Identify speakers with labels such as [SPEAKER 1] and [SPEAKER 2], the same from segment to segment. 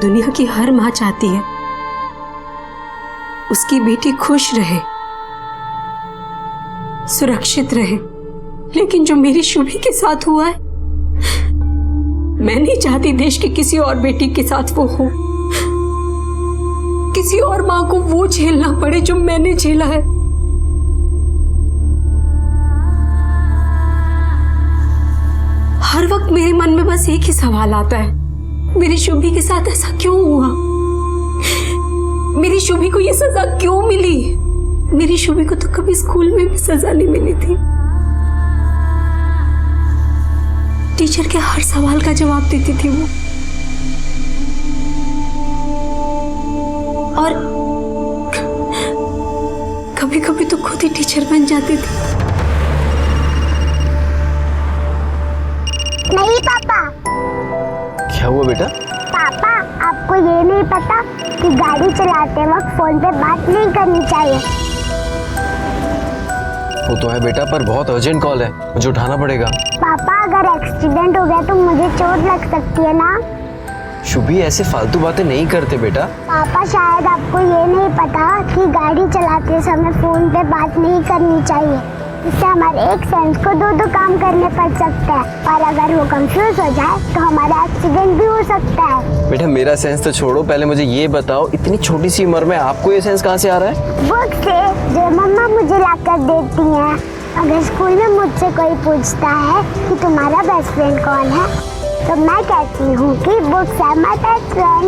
[SPEAKER 1] दुनिया की हर माँ चाहती है उसकी बेटी खुश रहे, सुरक्षित रहे, लेकिन जो मेरी शुभी के साथ हुआ है, मैं नहीं चाहती देश की किसी और बेटी के साथ वो हो, किसी और माँ को वो झेलना पड़े जो मैंने झेला है। हर वक्त मेरे मन में बस एक ही सवाल आता है, मेरी शुभी के साथ ऐसा क्यों हुआ? मेरी शुभी को ये सजा क्यों मिली? मेरी शुभी को तो कभी स्कूल में भी सजा नहीं मिली थी। टीचर के हर सवाल का जवाब देती थी वो, और कभी कभी तो खुद ही टीचर बन जाती थी।
[SPEAKER 2] नहीं पापा।
[SPEAKER 3] क्या हुआ बेटा?
[SPEAKER 2] पापा, आपको ये नहीं पता कि गाड़ी चलाते वक्त फोन पे बात नहीं करनी चाहिए।
[SPEAKER 3] वो तो है बेटा, पर बहुत अर्जेंट कॉल है, मुझे उठाना पड़ेगा।
[SPEAKER 2] पापा, अगर एक्सीडेंट हो गया तो मुझे चोट लग सकती है ना।
[SPEAKER 3] शुभी ऐसे फालतू बातें नहीं करते बेटा।
[SPEAKER 2] पापा, शायद आपको ये नहीं पता कि गाड़ी चलाते समय फोन पे बात नहीं करनी चाहिए, इससे हमारे एक सेंस को दो काम करने पड़ सकते हैं, और अगर वो कंफ्यूज हो जाए तो हमारा एक्सीडेंट भी हो सकता है।
[SPEAKER 3] बेटा मेरा सेंस तो छोड़ो, पहले मुझे ये बताओ, इतनी छोटी सी उम्र में आपको ये सेंस कहाँ से आ रहा है?
[SPEAKER 2] बुक से, जो मम्मा मुझे लाकर देती हैं। अगर स्कूल में मुझसे कोई पूछता है कि तुम्हारा बेस्ट फ्रेंड कौन है, तो मैं कहती हूँ कि books are my best friend.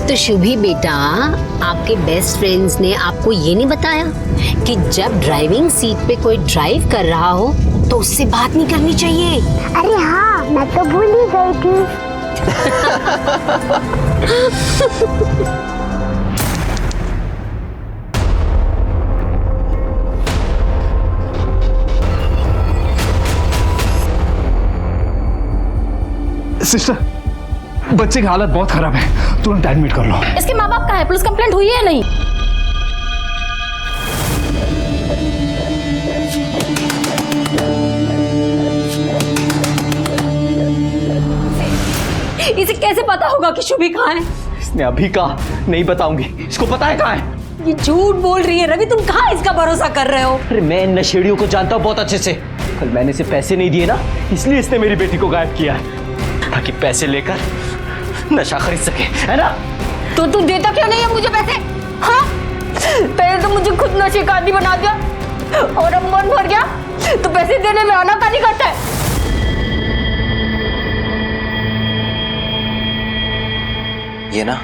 [SPEAKER 4] तो शुभी बेटा, आपके बेस्ट फ्रेंड्स ने आपको ये नहीं बताया कि जब ड्राइविंग सीट पे कोई ड्राइव कर रहा हो तो उससे बात नहीं करनी चाहिए?
[SPEAKER 2] अरे हाँ, मैं तो भूल ही गई थी।
[SPEAKER 5] सिस्टर, बच्चे की हालत बहुत खराब है, तुरंत एडमिट कर लो।
[SPEAKER 6] इसके माँ बाप कहाँ है? पुलिस कंप्लेंट हुई है या नहीं? इसे कैसे पता होगा कि शुभी कहाँ है?
[SPEAKER 7] इसने अभी कहा नहीं बताऊंगी, इसको पता है कहाँ है।
[SPEAKER 6] ये झूठ बोल रही है। रवि, तुम कहाँ इसका भरोसा कर रहे हो?
[SPEAKER 7] अरे मैं इन नशेड़ियों को जानता हूँ बहुत अच्छे से। कल मैंने इसे पैसे नहीं दिए ना, इसलिए इसने मेरी बेटी को गायब किया है, ताकि पैसे लेकर नशा खरीद सके, है ना?
[SPEAKER 6] तो तू देता क्यों नहीं है मुझे पैसे? हाँ, पहले तो मुझे खुद नशे का आदी बना दिया, और अब मन भर गया तो पैसे देने में आनाकानी करता है।
[SPEAKER 3] ये ना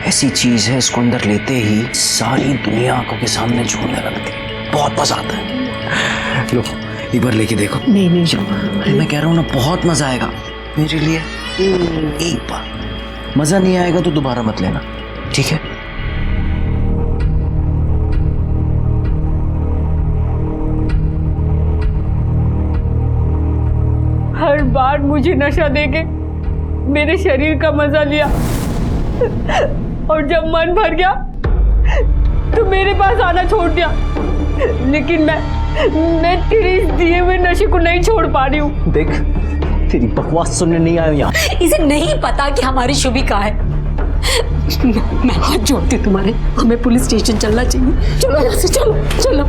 [SPEAKER 3] ऐसी चीज है, इसको अंदर लेते ही सारी दुनिया आंखों के सामने झूमने लगती है, बहुत मजा आता है। लो एक बार लेके देखो।
[SPEAKER 4] नहीं
[SPEAKER 3] अरे मैं कह रहा हूँ ना, बहुत मजा आएगा मेरे लिए। एक बार, मजा नहीं आएगा तो दोबारा मत लेना, ठीक है?
[SPEAKER 6] हर बार मुझे नशा देके मेरे शरीर का मजा लिया, और जब मन भर गया तो मेरे पास आना छोड़ दिया। लेकिन मैं तेरे इस दिए हुए नशे को नहीं छोड़ पा रही हूँ।
[SPEAKER 7] देख, तेरी बकवास सुनने नहीं आया यहाँ।
[SPEAKER 6] इसे नहीं पता कि हमारी शुभी कहाँ है। मैं हाथ जोड़ती हूँ तुम्हारे, हमें पुलिस स्टेशन चलना चाहिए। चलो यहाँ से, चलो चलो।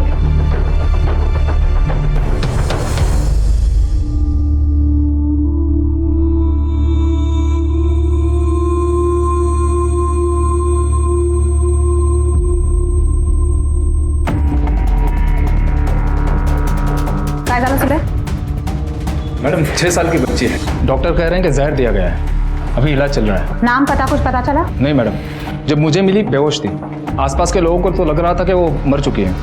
[SPEAKER 8] काय झालं सुबह?
[SPEAKER 5] मैडम 6 साल की बच्ची है, डॉक्टर कह रहे हैं कि जहर दिया गया है, अभी इलाज चल रहा है।
[SPEAKER 8] नाम पता कुछ पता चला?
[SPEAKER 5] नहीं मैडम, जब मुझे मिली बेहोश थी, आसपास के लोगों को तो लग रहा था कि वो मर चुकी है।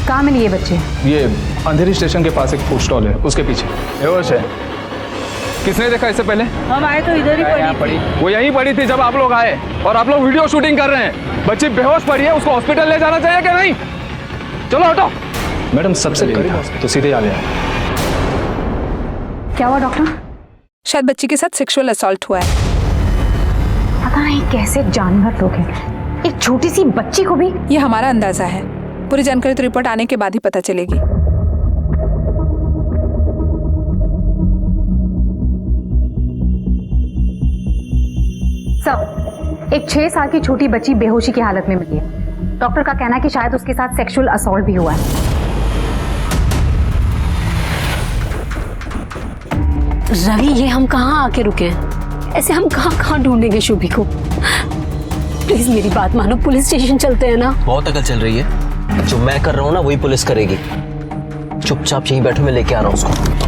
[SPEAKER 8] कहाँ मिली ये बच्ची?
[SPEAKER 5] ये अंधेरी स्टेशन के पास एक फूड स्टॉल है, उसके पीछे बेहोश है। किसने देखा इससे पहले?
[SPEAKER 6] हम आए तो इधर ही पड़ी।
[SPEAKER 5] वो यहीं पड़ी थी जब आप लोग आए, और आप लोग वीडियो शूटिंग कर रहे हैं। बच्ची बेहोश पड़ी है, उसको हॉस्पिटल ले जाना चाहिए कि नहीं? चलो हटो। मैडम सबसे करीब तो सीधे आ गया।
[SPEAKER 8] क्या हुआ डॉक्टर?
[SPEAKER 9] शायद बच्ची के साथ सेक्सुअल असॉल्ट हुआ है।
[SPEAKER 8] पता नहीं कैसे जानवर लोग हैं, एक छोटी सी बच्ची को भी।
[SPEAKER 9] ये हमारा अंदाजा है, पूरी जानकारी तो रिपोर्ट आने के बाद ही पता चलेगी।
[SPEAKER 8] सर, एक 6 साल की छोटी बच्ची बेहोशी की हालत में मिली है। डॉक्टर का कहना है कि शायद उसके साथ सेक्सुअल असॉल्ट भी हुआ है।
[SPEAKER 1] रवि, ये हम कहाँ आके रुके हैं? ऐसे हम कहाँ कहाँ ढूंढेंगे शुभी को? प्लीज मेरी बात मानो, पुलिस स्टेशन चलते हैं ना।
[SPEAKER 7] बहुत अकल चल रही है। जो मैं कर रहा हूँ ना वही पुलिस करेगी। चुपचाप यहीं बैठो, मैं लेके आ रहा हूँ उसको।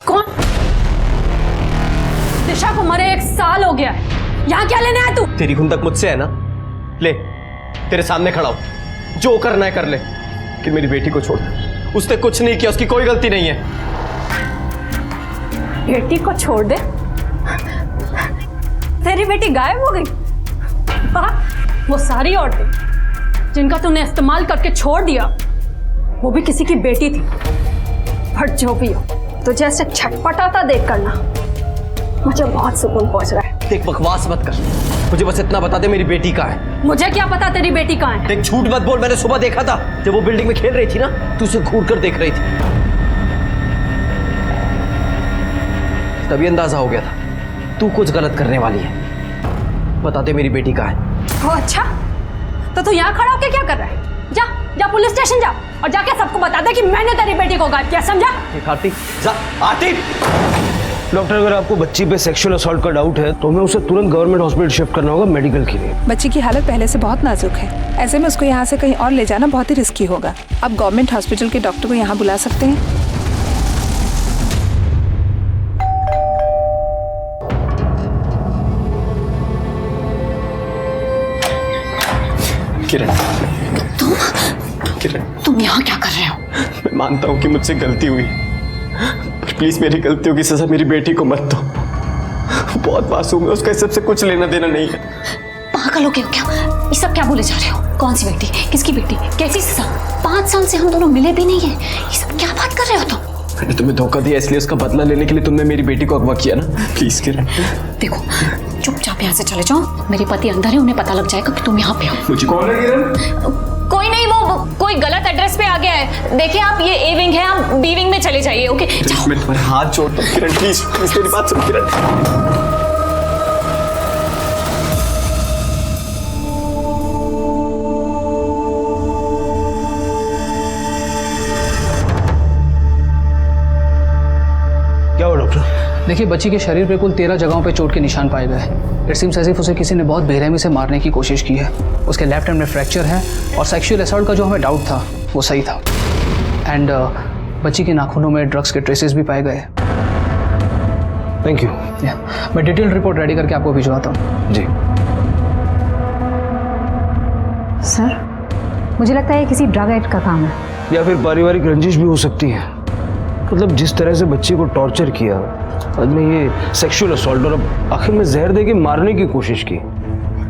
[SPEAKER 1] कौन? दिशा को मरे 1 साल हो गया है। यहाँ क्या लेने आया तू?
[SPEAKER 7] तेरी खुंदक मुझसे है ना, ले तेरे सामने खड़ा हूं, जो करना है कर ले, कि मेरी बेटी को छोड़ दे। उसने कुछ नहीं किया, उसकी कोई गलती नहीं है।
[SPEAKER 1] बेटी को छोड़ दे? तेरी बेटी गायब हो गई? वो सारी औरतें जिनका तूने इस्तेमाल करके छोड़ दिया, वो भी किसी की बेटी थी। बट जो भी हो, तुझे ऐसे छटपटाता देख करना मुझे बहुत सुकून पहुंच रहा है।
[SPEAKER 7] देख, बकवास मत कर, मुझे बस इतना बता दे मेरी बेटी कहाँ है।
[SPEAKER 1] मुझे क्या पता तेरी बेटी कहाँ है?
[SPEAKER 7] देख, झूठ मत बोल, मैंने सुबह देखा था जब वो बिल्डिंग में खेल रही थी ना, तू उसे घूर कर देख रही थी, तभी अंदाजा हो गया था तू कुछ गलत करने वाली है। बता दे मेरी बेटी कहाँ है।
[SPEAKER 1] ओ अच्छा, तो तू यहाँ खड़ा होके क्या कर रहा है? जा जा पुलिस स्टेशन जा और जाके सबको बता दे कि मैंने तेरी बेटी को गायब किया, समझा?
[SPEAKER 7] आरती, जा आरती।
[SPEAKER 10] डॉक्टर, अगर आपको बच्ची पे सेक्सुअल असॉल्ट का डाउट है तो हमें उसे तुरंत गवर्नमेंट हॉस्पिटल शिफ्ट करना होगा मेडिकल के लिए।
[SPEAKER 9] बच्ची की हालत पहले से बहुत नाजुक है, ऐसे में उसको यहाँ से कहीं और ले जाना बहुत ही रिस्की होगा। आप गवर्नमेंट हॉस्पिटल के डॉक्टर को यहाँ बुला सकते हैं।
[SPEAKER 7] किरण, किरण,
[SPEAKER 1] तुम यहाँ क्या कर रहे हो?
[SPEAKER 7] मैं मानता हूँ कि मुझसे गलती हुई, पर प्लीज मेरी गलतियों की सजा मेरी बेटी को मत दो। बहुत मासूम है, उसका इस सबसे कुछ लेना देना नहीं है।
[SPEAKER 6] पागल हो गए हो क्या? ये सब क्या बोले जा रहे हो? कौन सी बेटी? किसकी बेटी? कैसी सजा? 5 साल से हम दोनों मिले भी नहीं है, ये सब क्या बात कर रहे हो तुम?
[SPEAKER 7] मैंने तुम्हें धोखा दिया, इसलिए उसका बदला लेने के लिए तुमने मेरी बेटी को अगवा किया ना। प्लीज किरण,
[SPEAKER 6] देखो, चुपचाप यहाँ से चले जाओ। मेरे पति अंदर है, उन्हें पता लग जाएगा कि तुम यहाँ पे हो।
[SPEAKER 7] मुझे कौन है किरण?
[SPEAKER 6] कोई नहीं, वो कोई गलत एड्रेस पे आ गया है। देखिए आप, ये ए विंग है, आप बी विंग में चले जाइए। ओके जाओ।
[SPEAKER 7] मैं तुम्हारे हाथ जोड़ता हूँ किरण, प्लीज प्लीज मेरी बात सुन किरण।
[SPEAKER 10] क्या हुआ डॉक्टर?
[SPEAKER 5] देखिए, बच्ची के शरीर पे कुल 13 जगहों पे चोट के निशान पाए गए हैं। इट सीम्स एज इफ उसे किसी ने बहुत बेरहमी से मारने की कोशिश की है। उसके लेफ्ट हैंड में फ्रैक्चर है और सेक्सुअल असॉल्ट का जो हमें डाउट था वो सही था। एंड बच्ची के नाखूनों में ड्रग्स के ट्रेसेस भी पाए गए।
[SPEAKER 10] Thank you.
[SPEAKER 5] मैं डिटेल रिपोर्ट रेडी करके आपको भिजवाता हूँ।
[SPEAKER 10] जी।
[SPEAKER 8] सर, मुझे लगता है ये किसी ड्रग एडिक्ट का काम है।
[SPEAKER 10] या फिर पारिवारिक रंजिश भी हो सकती है। मतलब जिस तरह से बच्ची को टॉर्चर किया, बाद में ये सेक्सुअल असॉल्ट, और अब आखिर में जहर दे के मारने की कोशिश की।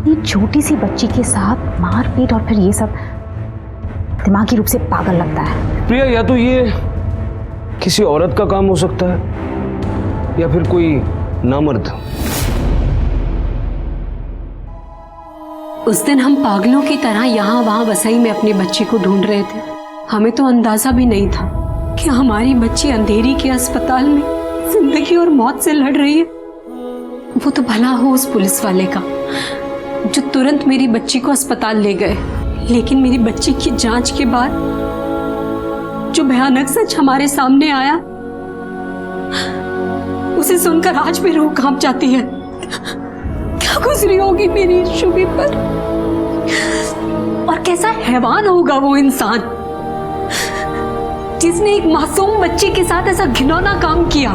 [SPEAKER 8] ये छोटी सी बच्ची के साथ मारपीट और फिर ये सब, दिमागी रूप से पागल लगता है।
[SPEAKER 10] प्रिया, या तो ये किसी औरत का काम हो सकता है या फिर कोई नामर्द।
[SPEAKER 1] उस दिन हम पागलों की तरह यहाँ वहाँ वसई में अपनी बच्ची को ढूंढ रहे थे। हमें तो अंदाजा भी नहीं था कि हमारी बच्ची अंधेरी के अस्पताल में जिंदगी और मौत से लड़ रही है। वो तो भला हो उस पुलिस वाले का जो तुरंत मेरी बच्ची को अस्पताल ले गए, लेकिन मेरी बच्ची की जांच के बाद जो भयानक सच हमारे सामने आया, उसे सुनकर आज भी रूह कांप जाती है। क्या गुजरी होगी मेरी शुभी पर, और कैसा हैवान होगा वो इंसान जिसने एक मासूम बच्ची के साथ ऐसा घिनौना काम किया।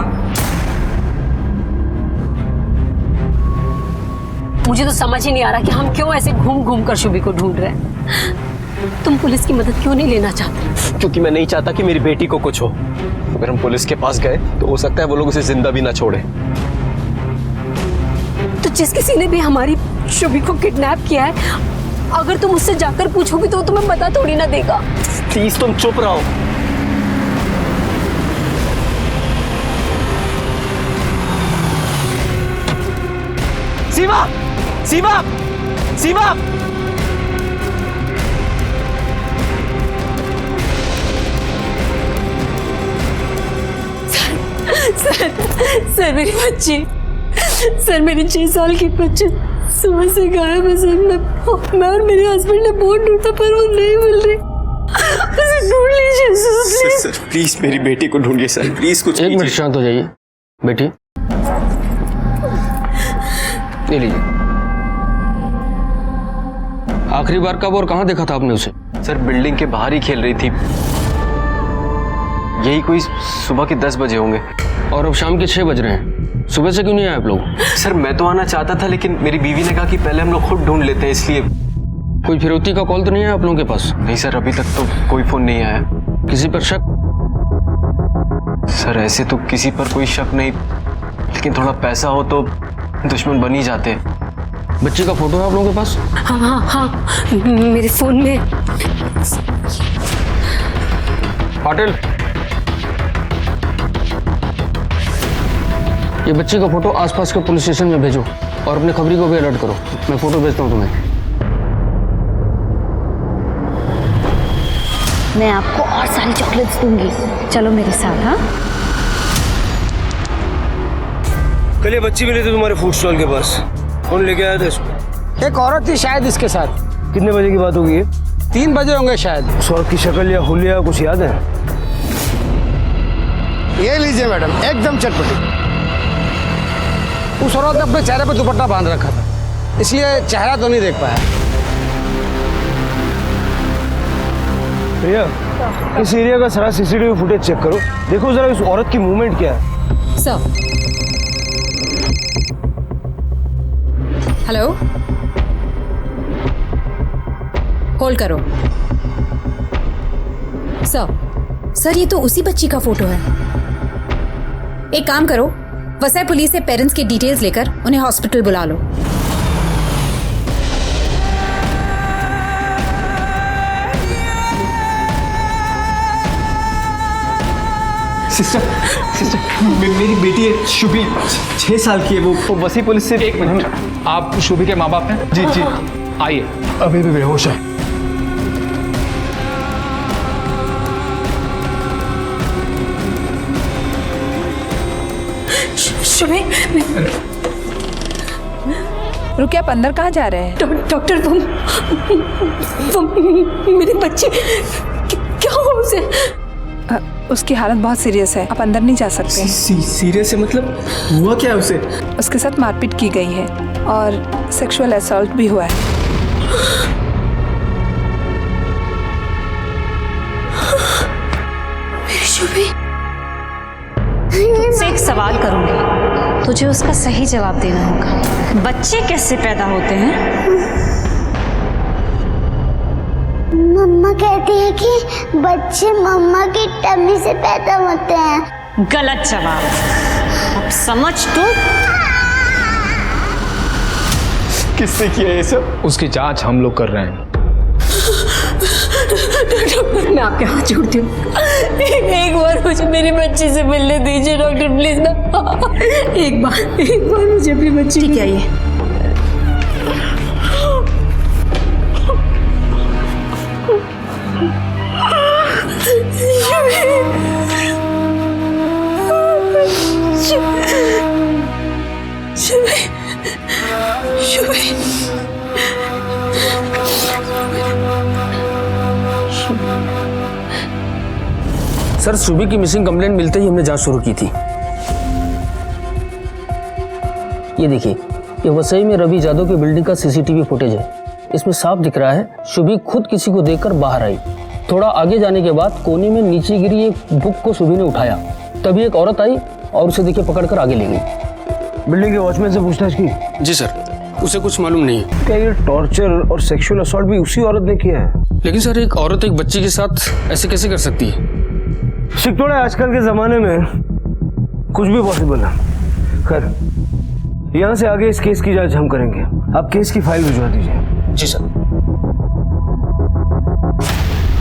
[SPEAKER 1] मुझे तो समझ ही नहीं आ रहा कि हम क्यों ऐसे घूम घूम कर शुभी को ढूंढ रहे हैं। तुम पुलिस की मदद क्यों नहीं लेना चाहते?
[SPEAKER 7] क्योंकि मैं नहीं चाहता कि मेरी बेटी को कुछ हो। अगर हम पुलिस के पास गए तो हो सकता है वो लोग उसे जिंदा भी ना छोड़े।
[SPEAKER 1] तो जिस किसी ने भी हमारी शुभी को किडनैप किया है, अगर तुम उससे जाकर पूछोगी तो वो तुम्हें पता थोड़ी ना देगा।
[SPEAKER 7] प्लीज तुम चुप रहो। सीमा, सीमा, सीमा,
[SPEAKER 1] सर मेरी बच्ची, सर मेरी 6 साल की बच्ची सुबह से गायब है सर। मैं और मेरे हस्बैंड ने बहुत ढूंढा पर वो नहीं मिल रही। उसे ढूंढ लीजिए सर,
[SPEAKER 3] सर प्लीज मेरी बेटी को ढूंढिए सर, प्लीज कुछ
[SPEAKER 10] एक मिनट शांत हो जाइए बेटी, ये लीजिए। आखिरी बार कब और कहाँ देखा था आपने उसे?
[SPEAKER 3] सर बिल्डिंग के बाहर ही खेल रही थी, यही कोई सुबह के 10 बजे होंगे।
[SPEAKER 10] और अब शाम के 6 बज रहे हैं, सुबह से क्यों नहीं आए आप लोग?
[SPEAKER 3] सर मैं तो आना चाहता था लेकिन मेरी बीवी ने कहा कि पहले हम लोग खुद ढूंढ लेते हैं, इसलिए।
[SPEAKER 10] कोई फिरौती का कॉल तो नहीं है आप लोगों के पास?
[SPEAKER 3] नहीं सर, अभी तक तो कोई फोन नहीं आया।
[SPEAKER 10] किसी पर शक?
[SPEAKER 3] सर ऐसे तो किसी पर कोई शक नहीं, लेकिन थोड़ा पैसा हो तो दुश्मन बन ही जाते।
[SPEAKER 10] बच्ची का फोटो है आप लोगों के पास?
[SPEAKER 1] हाँ हाँ हाँ, मेरे फोन में।
[SPEAKER 10] पाटिल, ये बच्ची का फोटो आसपास के पुलिस स्टेशन में भेजो और अपने खबरी को भी अलर्ट करो। मैं फोटो भेजता हूँ तुम्हें।
[SPEAKER 8] मैं आपको और सारी चॉकलेट्स दूंगी, चलो मेरे साथ। हाँ,
[SPEAKER 10] कल ये बच्ची मिली थी तुम्हारे फूड स्टॉल के पास, कौन लेके आया था इसको?
[SPEAKER 11] एक औरत थी शायद इसके साथ।
[SPEAKER 10] कितने बजे की बात होगी?
[SPEAKER 11] 3 बजे होंगे शायद।
[SPEAKER 10] उस औरत की शक्ल या हुलिया कुछ याद है?
[SPEAKER 11] ये लीजिए मैडम, एकदम चटपटी। उस औरत ने अपने चेहरे पर दुपट्टा बांध रखा था, इसलिए चेहरा तो नहीं देख पाया।
[SPEAKER 10] भैया इस एरिया का सारा सीसीटीवी फुटेज चेक करो, देखो जरा इस औरत की मूवमेंट क्या है।
[SPEAKER 8] सर। हेलो, होल्ड करो। सर ये तो उसी बच्ची का फोटो है। एक काम करो, वसई पुलिस से पेरेंट्स की डिटेल्स लेकर उन्हें हॉस्पिटल बुला लो।
[SPEAKER 7] सिस्टर मेरी बेटी है शुभी, 6 साल की है, वो वसई पुलिस से।
[SPEAKER 5] एक मिनट, आप शुभी के माँ बाप हैं?
[SPEAKER 7] जी जी।
[SPEAKER 5] आइए।
[SPEAKER 7] अभी भी बेहोश है।
[SPEAKER 1] शुभी,
[SPEAKER 9] रुकिए, आप अंदर कहाँ जा रहे हैं?
[SPEAKER 1] डॉक्टर वो मेरी बच्ची क्या हुआ उसे?
[SPEAKER 9] उसकी हालत बहुत सीरियस है, आप अंदर नहीं जा सकते।
[SPEAKER 7] सीरियस है मतलब? हुआ क्या उसे?
[SPEAKER 9] उसके साथ मारपीट की गई है और सेक्सुअल असॉल्ट भी हुआ है।
[SPEAKER 1] मेरी शुभी,
[SPEAKER 8] तुझसे एक सवाल करूंगी, तुझे उसका सही जवाब देना होगा। बच्चे कैसे पैदा होते हैं?
[SPEAKER 2] मम्मा कहती है कि बच्चे मम्मा की टम्मी से पैदा होते हैं।
[SPEAKER 8] गलत जवाब। अब समझ तू।
[SPEAKER 7] किसने किया ये सब?
[SPEAKER 5] उसकी जांच हम लोग कर रहे हैं।
[SPEAKER 1] डॉक्टर मैं आपके हाथ जोड़ती हूँ, एक बार मुझे मेरी बच्ची से मिलने दीजिए डॉक्टर, प्लीज ना। एक बार मुझे अपनी बच्ची।
[SPEAKER 8] ठीक है, ये
[SPEAKER 10] सर शुभी की मिसिंग कंप्लेंट मिलते ही हमने जांच शुरू की थी। ये देखिए, ये वसई में रवि यादव की बिल्डिंग का सीसीटीवी फुटेज है। इसमें साफ दिख रहा है शुभी खुद किसी को देखकर बाहर आई। थोड़ा आगे जाने के बाद कोने में नीचे गिरी एक बुक को शुभी ने उठाया, तभी एक औरत आई और उसे देखिए पकड़कर आगे ले गई। बिल्डिंग के वॉचमैन से पूछताछ की? जी सर, उसे कुछ मालूम नहीं है। क्या ये टॉर्चर और सेक्सुअल असॉल्ट भी उसी औरत ने किया है? लेकिन सर एक औरत एक बच्ची के साथ ऐसे कैसे कर सकती है? शिकतोड़ा आजकल के जमाने में कुछ भी पॉसिबल है। खैर, यहाँ से आगे इस केस की जांच हम करेंगे। आप केस की फाइल भिजवा दीजिए। जी सर।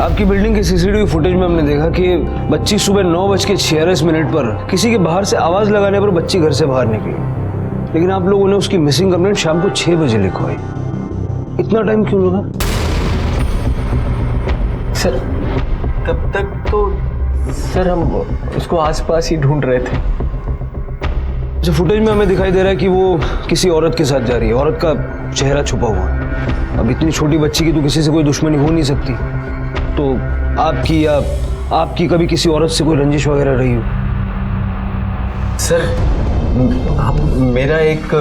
[SPEAKER 10] आपकी बिल्डिंग के सीसीटीवी फुटेज में हमने देखा कि बच्ची सुबह 9:46 पर किसी के बाहर से आवाज लगाने पर बच्ची घर से बाहर निकली, लेकिन आप लोगों ने उसकी मिसिंग कंप्लेंट शाम को 6 बजे लिखवाई। इतना टाइम क्यों लगा?
[SPEAKER 7] सर तब तक तो सर हम उसको आसपास ही ढूंढ रहे थे।
[SPEAKER 3] जो फुटेज में हमें दिखाई दे रहा है कि वो किसी औरत के साथ जा रही है, औरत का चेहरा छुपा हुआ है। अब इतनी छोटी बच्ची की तो किसी से कोई दुश्मनी हो नहीं सकती, तो आपकी या आपकी कभी किसी औरत से कोई रंजिश वगैरह रही हो?
[SPEAKER 7] सर मेरा एक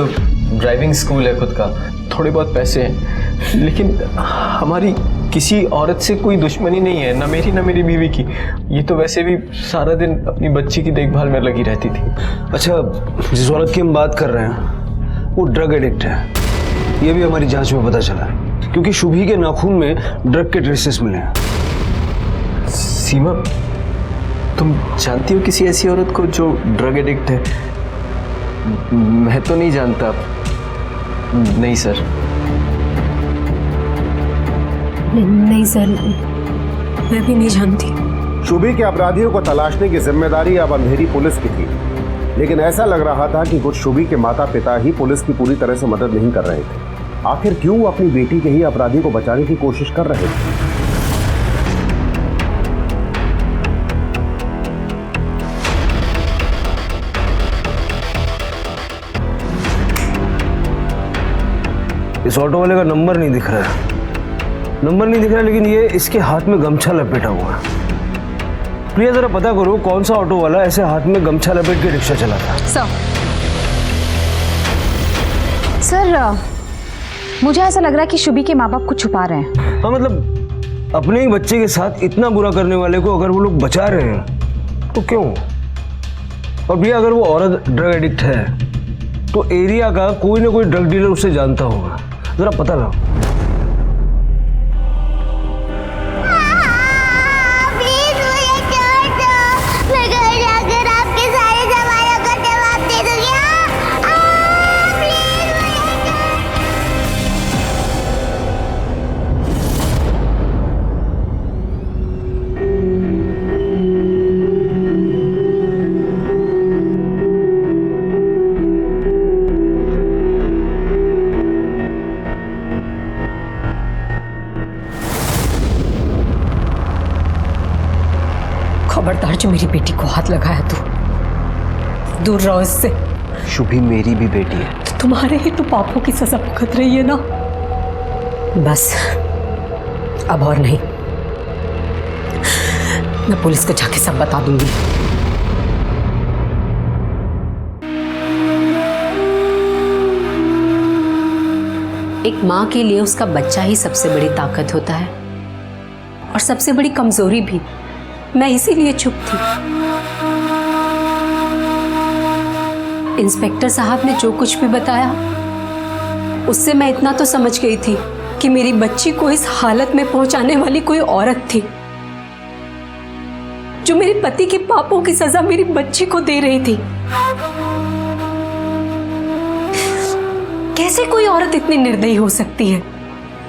[SPEAKER 7] ड्राइविंग स्कूल है खुद का, थोड़े बहुत पैसे हैं, लेकिन हमारी किसी औरत से कोई दुश्मनी नहीं है, ना मेरी ना मेरी बीवी की। ये तो वैसे भी सारा दिन अपनी बच्ची की देखभाल में लगी रहती थी।
[SPEAKER 3] अच्छा, जिस औरत की हम बात कर रहे हैं वो ड्रग एडिक्ट है, ये भी हमारी जांच में पता चला है, क्योंकि शुभी के नाखून में ड्रग के ट्रेसेस मिले हैं।
[SPEAKER 7] सीमा, तुम जानती हो किसी ऐसी औरत को जो ड्रग एडिक्ट है? मैं तो नहीं जानता। नहीं सर।
[SPEAKER 1] नहीं सर, मैं भी नहीं जानती।
[SPEAKER 12] शुभी के अपराधियों को तलाशने की जिम्मेदारी अब अंधेरी पुलिस की थी, लेकिन ऐसा लग रहा था कि कुछ शुभी के माता पिता ही पुलिस की पूरी तरह से मदद नहीं कर रहे थे। आखिर क्यों वो अपनी बेटी के ही अपराधी को बचाने की कोशिश कर रहे थे?
[SPEAKER 3] इस ऑटो वाले का नंबर नहीं दिख रहा है, लेकिन ये इसके हाथ में गमछा लपेटा हुआ है। प्रिया, जरा पता करो कौन सा ऑटो वाला ऐसे हाथ में गमछा लपेट के रिक्शा चलाता है।
[SPEAKER 8] सर, मुझे ऐसा लग रहा है कि शुभी के माँ बाप कुछ छुपा रहे हैं।
[SPEAKER 3] हाँ, मतलब अपने ही बच्चे के साथ इतना बुरा करने वाले को अगर वो लोग बचा रहे हैं तो क्यों? और भैया, अगर वो औरत ड्रग एडिक्ट है तो एरिया का कोई ना कोई ड्रग डीलर उसे जानता होगा, जरा पता लगाओ।
[SPEAKER 1] खबरदार, जो मेरी बेटी को हाथ लगाया तो दूर रहो इससे।
[SPEAKER 3] शुभी मेरी भी बेटी है।
[SPEAKER 1] तो तुम्हारे ही तो पापों की सजा भुगत रही है ना। बस अब और नहीं, मैं पुलिस को जाके सब बता दूंगी। एक माँ के लिए उसका बच्चा ही सबसे बड़ी ताकत होता है और सबसे बड़ी कमजोरी भी। मैं इसीलिए चुप थी। इंस्पेक्टर साहब ने जो कुछ भी बताया उससे मैं इतना तो समझ गई थी कि मेरी बच्ची को इस हालत में पहुंचाने वाली कोई औरत थी जो मेरे पति के पापों की सजा मेरी बच्ची को दे रही थी। कैसे कोई औरत इतनी निर्दयी हो सकती है?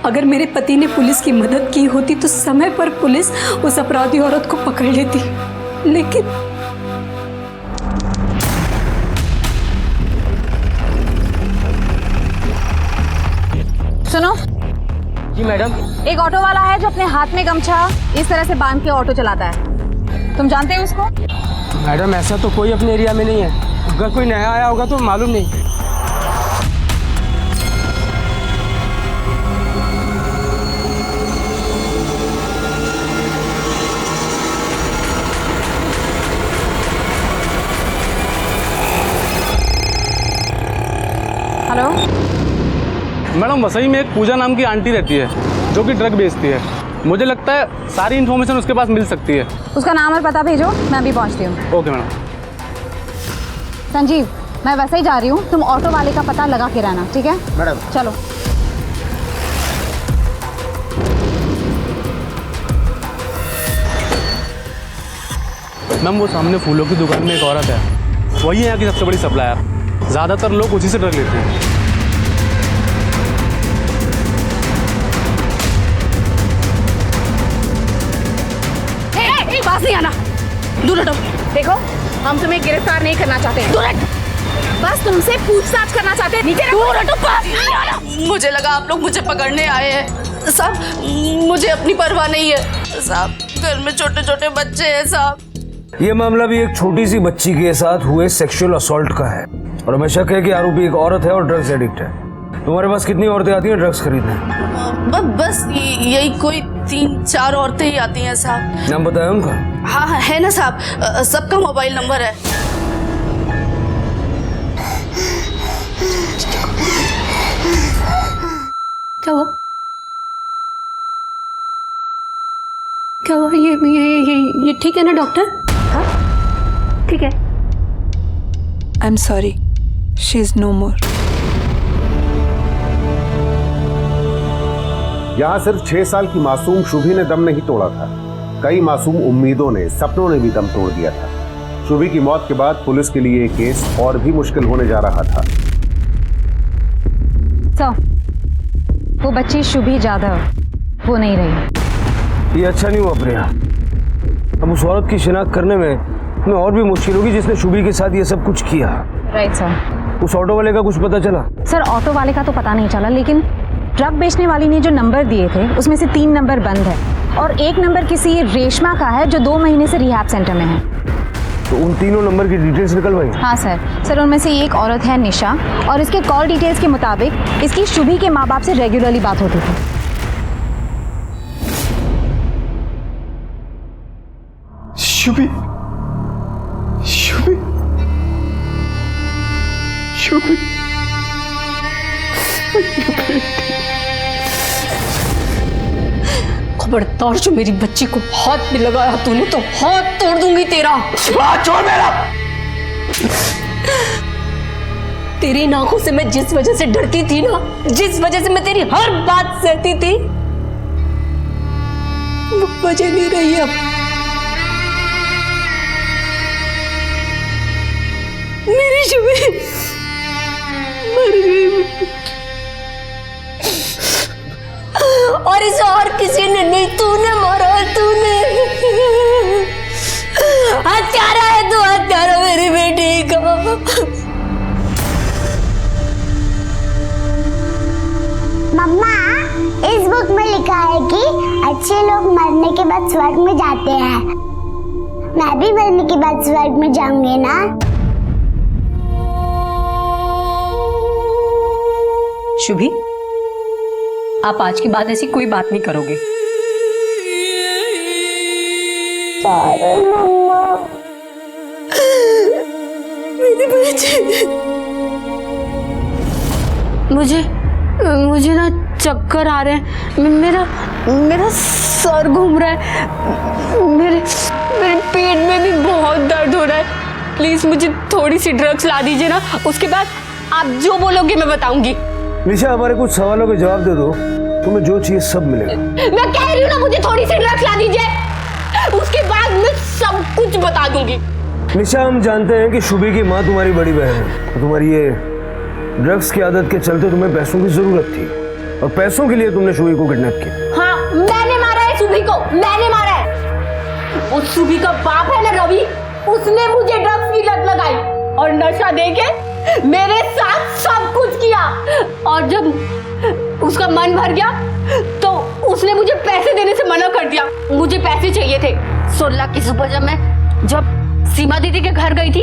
[SPEAKER 1] अगर मेरे पति ने पुलिस की मदद की होती तो समय पर पुलिस उस अपराधी औरत को पकड़ लेती, लेकिन
[SPEAKER 8] सुनो
[SPEAKER 11] जी मैडम।
[SPEAKER 8] एक ऑटो वाला है जो अपने हाथ में गमछा इस तरह से बांध के ऑटो चलाता है, तुम जानते हो उसको?
[SPEAKER 11] मैडम, ऐसा तो कोई अपने एरिया में नहीं है, अगर कोई नया आया होगा तो मालूम नहीं।
[SPEAKER 8] हेलो
[SPEAKER 13] मैडम, वसई में एक पूजा नाम की आंटी रहती है जो कि ड्रग बेचती है। मुझे लगता है सारी इन्फॉर्मेशन उसके पास मिल सकती है।
[SPEAKER 8] उसका नाम और पता भेजो, मैं अभी पहुंचती हूँ।
[SPEAKER 13] Okay madam.
[SPEAKER 8] संजीव, मैं वैसे ही जा रही हूँ, तुम ऑटो वाले का पता लगा के रहना, ठीक है?
[SPEAKER 12] मैडम।
[SPEAKER 8] चलो।
[SPEAKER 13] मैम, वो सामने फूलों की दुकान में एक औरत है, वही है यहाँ की सबसे बड़ी सप्लायर। ज़्यादातर लोग उसी से ड्रग लेते हैं।
[SPEAKER 8] पास नहीं आना, दूर हटो। देखो, हम तुम्हें गिरफ्तार नहीं करना चाहते, दूर हट। बस तुमसे पूछताछ करना चाहते हैं, नीचे दूर हटो। पास नहीं आना।
[SPEAKER 6] मुझे लगा आप लोग मुझे पकड़ने आए हैं साहब, मुझे अपनी परवाह नहीं है साहब, घर में छोटे छोटे बच्चे हैं साहब।
[SPEAKER 3] ये मामला भी एक छोटी सी बच्ची के साथ हुए सेक्सुअल असॉल्ट का है। और हमें शक है कि आरोपी एक औरत है और ड्रग्स एडिक्ट है। तुम्हारे पास कितनी औरतें आती हैं ड्रग्स खरीदने?
[SPEAKER 14] बस यही कोई 3-4 औरतें ही आती हैं साहब।
[SPEAKER 3] नाम बताया उनका?
[SPEAKER 14] हाँ है ना साहब, सबका मोबाइल नंबर है।
[SPEAKER 1] क्या हुआ? क्या हुआ? ये ठीक है ना डॉक्टर? हाँ ठीक है।
[SPEAKER 9] I am sorry, she is no more.
[SPEAKER 12] यहाँ सिर्फ 6 साल की मासूम शुभी ने दम नहीं तोड़ा था, कई मासूम उम्मीदों ने, सपनों ने भी दम तोड़ दिया था। शुभी की मौत के बाद पुलिस के लिए ये केस और भी मुश्किल होने जा रहा था।
[SPEAKER 8] वो बच्ची शुभी जाधव वो नहीं रही।
[SPEAKER 3] ये अच्छा नहीं हुआ प्रिया। अब उस औरत की शिनाख्त करने में हमें और भी मुश्किल होगी जिसने शुभी के साथ ये सब कुछ किया।
[SPEAKER 8] Right sir.
[SPEAKER 3] उस ऑटो वाले का कुछ पता चला?
[SPEAKER 8] सर ऑटो वाले का तो पता नहीं चला, लेकिन ड्रग बेचने वाली ने जो नंबर दिए थे उसमें से 3 नंबर बंद है और 1 नंबर किसी रेशमा का है जो 2 महीने से रिहैब सेंटर में है।
[SPEAKER 3] तो उन तीनों नंबर की डिटेल्स निकलवाई?
[SPEAKER 8] हाँ सर उनमें से एक औरत है निशा और इसके कॉल डिटेल्स के मुताबिक इसकी शुभी के माँ बाप से रेगुलरली बात होती थी।
[SPEAKER 7] शुभी शुभी शुभी
[SPEAKER 1] खबरदार जो मेरी बच्ची को हाथ में लगाया तूने तो हाथ तोड़ दूंगी तेरा।
[SPEAKER 3] हाथ छोड़ मेरा।
[SPEAKER 1] तेरी इन आंखों से मैं जिस वजह से डरती थी ना, जिस वजह से मैं तेरी हर बात सहती थी, वो वजह नहीं रही अब। मेरी शुभी मर गई और इसे और किसी ने नहीं, तूने मारा, तूने। हत्यारा है तू, हत्यारा मेरी बेटी का।
[SPEAKER 2] मम्मा, इस बुक में लिखा है कि अच्छे लोग मरने के बाद स्वर्ग में जाते हैं। मैं भी मरने के बाद स्वर्ग में जाऊंगी ना?
[SPEAKER 1] शुभी, आप आज के बाद ऐसी कोई बात नहीं करोगे।
[SPEAKER 6] मेरी बेटी, मुझे ना चक्कर आ रहे हैं, मेरा सर घूम रहा है, मेरे पेट में भी बहुत दर्द हो रहा है। प्लीज मुझे थोड़ी सी ड्रग्स ला दीजिए ना, उसके बाद आप जो बोलोगे मैं बताऊंगी।
[SPEAKER 3] निशा, हमारे कुछ सवालों के जवाब दे दो, तुम्हें जो चाहिए सब मिलेगा।
[SPEAKER 6] मैं कह रही हूँ ना, मुझे थोड़ी सी ड्रग्स ला दीजिए, उसके बाद मैं सब कुछ बता दूंगी।
[SPEAKER 3] निशा, हम जानते हैं कि शुभी की माँ तुम्हारी बड़ी बहन है, तुम्हारी ये ड्रग्स की आदत के चलते तुम्हें पैसों की जरूरत थी और पैसों के लिए तुमने शुभी को किडनैप किया।
[SPEAKER 6] हाँ, मैंने मारा है शुभी को, मैंने मारा है। वो शुभी का बाप है ना रवि, उसने मुझे ड्रग्स की लत लगाई और नशा देके मेरे साथ सब कुछ किया, और जब उसका मन भर गया तो उसने मुझे पैसे देने से मना कर दिया। मुझे पैसे चाहिए थे। 16 की सुबह जब सीमा दीदी के घर गई थी,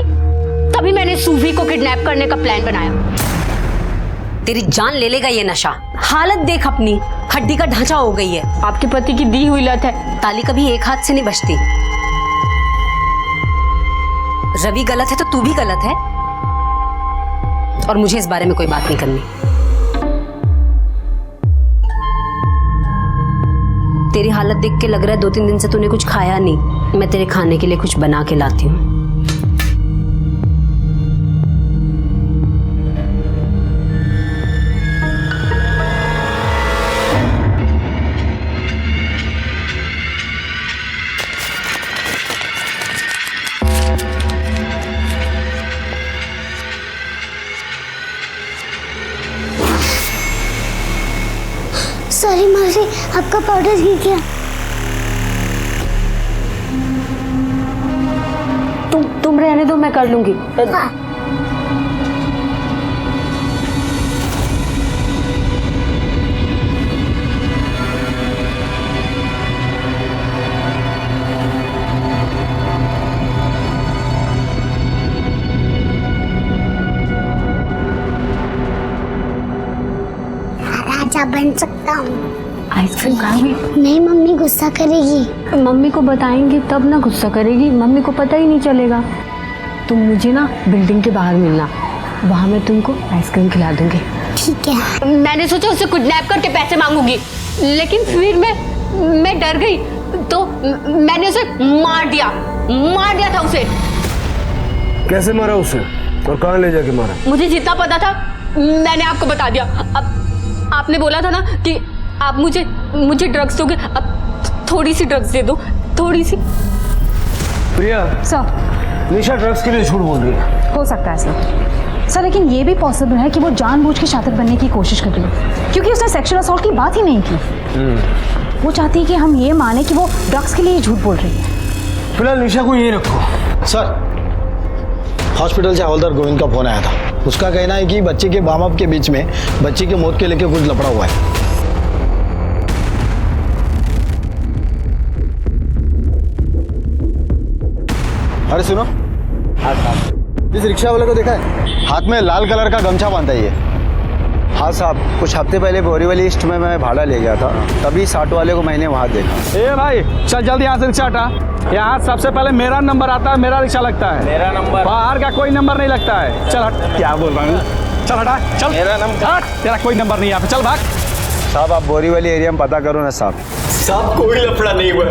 [SPEAKER 6] तभी मैंने सूफी को किडनैप करने का प्लान बनाया।
[SPEAKER 4] तेरी जान ले लेगा ये नशा। हालत देख अपनी, हड्डी का ढांचा हो गई है।
[SPEAKER 6] आपके पति की दी हुई लत है।
[SPEAKER 4] ताली कभी एक हाथ से नहीं बजती। रवि गलत है तो तू भी गलत है, और मुझे इस बारे में कोई बात नहीं करनी। तेरी हालत देख के लग रहा है 2-3 दिन से तूने कुछ खाया नहीं। मैं तेरे खाने के लिए कुछ बना के लाती हूँ।
[SPEAKER 2] सॉरी मौसी, आपका पाउडर गिर गया।
[SPEAKER 6] तुम रहने दो, मैं कर लूंगी।
[SPEAKER 2] हाँ। बताऊँ।
[SPEAKER 1] आइसक्रीम खाओगी?
[SPEAKER 2] नहीं, मम्मी गुस्सा करेगी।
[SPEAKER 1] मम्मी को बताएंगे तब ना गुस्सा करेगी, मम्मी को पता ही नहीं चलेगा। तुम मुझे ना बिल्डिंग के बाहर मिलना, वहाँ मैं तुमको आइसक्रीम खिला दूंगी।
[SPEAKER 2] ठीक है।
[SPEAKER 6] मैंने सोचा उससे किडनैप करके पैसे मांगूंगी, लेकिन फिर मैं डर गई, तो मैंने उसे मार दिया था उसे।
[SPEAKER 3] कैसे मारा उसे और कहाँ ले जाके मारा?
[SPEAKER 6] मुझे जितना पता था मैंने आपको बता दिया। अब आपने बोला था ना कि आप मुझे ड्रग्स दोगे, अब थोड़ी सी ड्रग्स दे दो, थोड़ी सी।
[SPEAKER 3] प्रिया,
[SPEAKER 8] सर
[SPEAKER 3] निशा ड्रग्स के लिए झूठ बोल रही है।
[SPEAKER 8] हो सकता है सर, लेकिन ये भी पॉसिबल है कि वो जानबूझ के शातिर बनने की कोशिश कर रही है, क्योंकि उसने सेक्सुअल असॉल्ट की बात ही नहीं की। वो चाहती है कि हम ये माने कि वो ड्रग्स के लिए झूठ बोल रही है।
[SPEAKER 3] फिलहाल निशा को ये रखो।
[SPEAKER 15] सर, हॉस्पिटल से हवलदार गोविंद का फोन आया था। उसका कहना है कि बच्चे के माँ बाप के बीच में बच्चे की मौत के लेके कुछ लफड़ा हुआ है। अरे सुनो, इस रिक्शा वाले को देखा है? हाथ में लाल कलर का गमछा बांधा है ये। हाँ साहब, कुछ हफ्ते पहले बोरीवली ईस्ट में मैं भाड़ा ले गया था, तभी 60 वाले को मैंने वहाँ देखा।
[SPEAKER 13] ए भाई चल जल्दी यहाँ से रिक्शा हटा। यहाँ सबसे पहले मेरा नंबर आता है, मेरा रिक्शा लगता है। मेरा नंबर? बाहर का कोई नंबर नहीं लगता है। चल हट। क्या बोल रहा हूँ? चल हटा, चल। मेरा नंबर हट, तेरा कोई नंबर नहीं यहाँ पे, चल भाग।
[SPEAKER 15] साहब आप बोरीवली एरिया में पता करो ना साहब।
[SPEAKER 7] साहब कोई लफड़ा नहीं हुआ,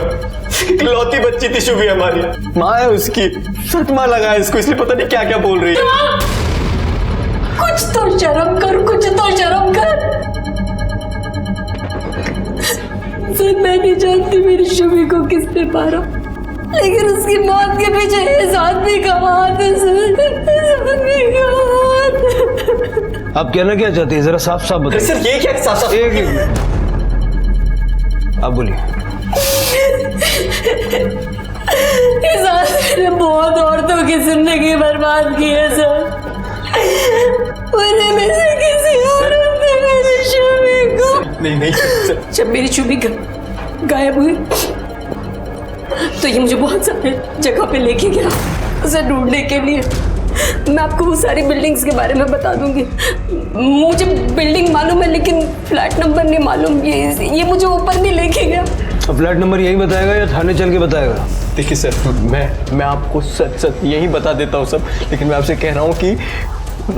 [SPEAKER 7] इकलौती बच्ची थी शुभी हमारी, माँ है उसकी, सटमा लगा है इसको, इसलिए पता नहीं क्या क्या बोल रही है।
[SPEAKER 1] कुछ तो शर्म कर, कुछ तो शर्म कर। सर मैं नहीं जानती मेरी शुभी को किसने मारा, लेकिन उसकी मौत के पीछे इस आदमी का हाथ है सर, इस आदमी का हाथ।
[SPEAKER 3] आप कहना क्या चाहते हैं, जरा साफ साफ बताइए।
[SPEAKER 7] सर ये क्या साफ?
[SPEAKER 3] एक आप बोलिए।
[SPEAKER 1] इस आदमी ने बहुत औरतों की जिंदगी बर्बाद की है सर, उन्हें में से किसी औरत ने मेरी शुभी को।
[SPEAKER 7] नहीं सर।
[SPEAKER 1] जब मेरी शुभी गायब हुई तो ये मुझे बहुत सारे जगह पे लेके गया उसे ढूंढने के लिए। मैं आपको वो सारी बिल्डिंग्स के बारे में बता दूंगी। मुझे बिल्डिंग मालूम है लेकिन फ्लैट नंबर नहीं मालूम। ये मुझे ऊपर नहीं लेके गया।
[SPEAKER 3] फ्लैट नंबर यही बताएगा या थाने चल के बताएगा?
[SPEAKER 7] देखिए सर, मैं आपको सच यही बता देता हूँ सब, लेकिन मैं आपसे कह रहा हूँ कि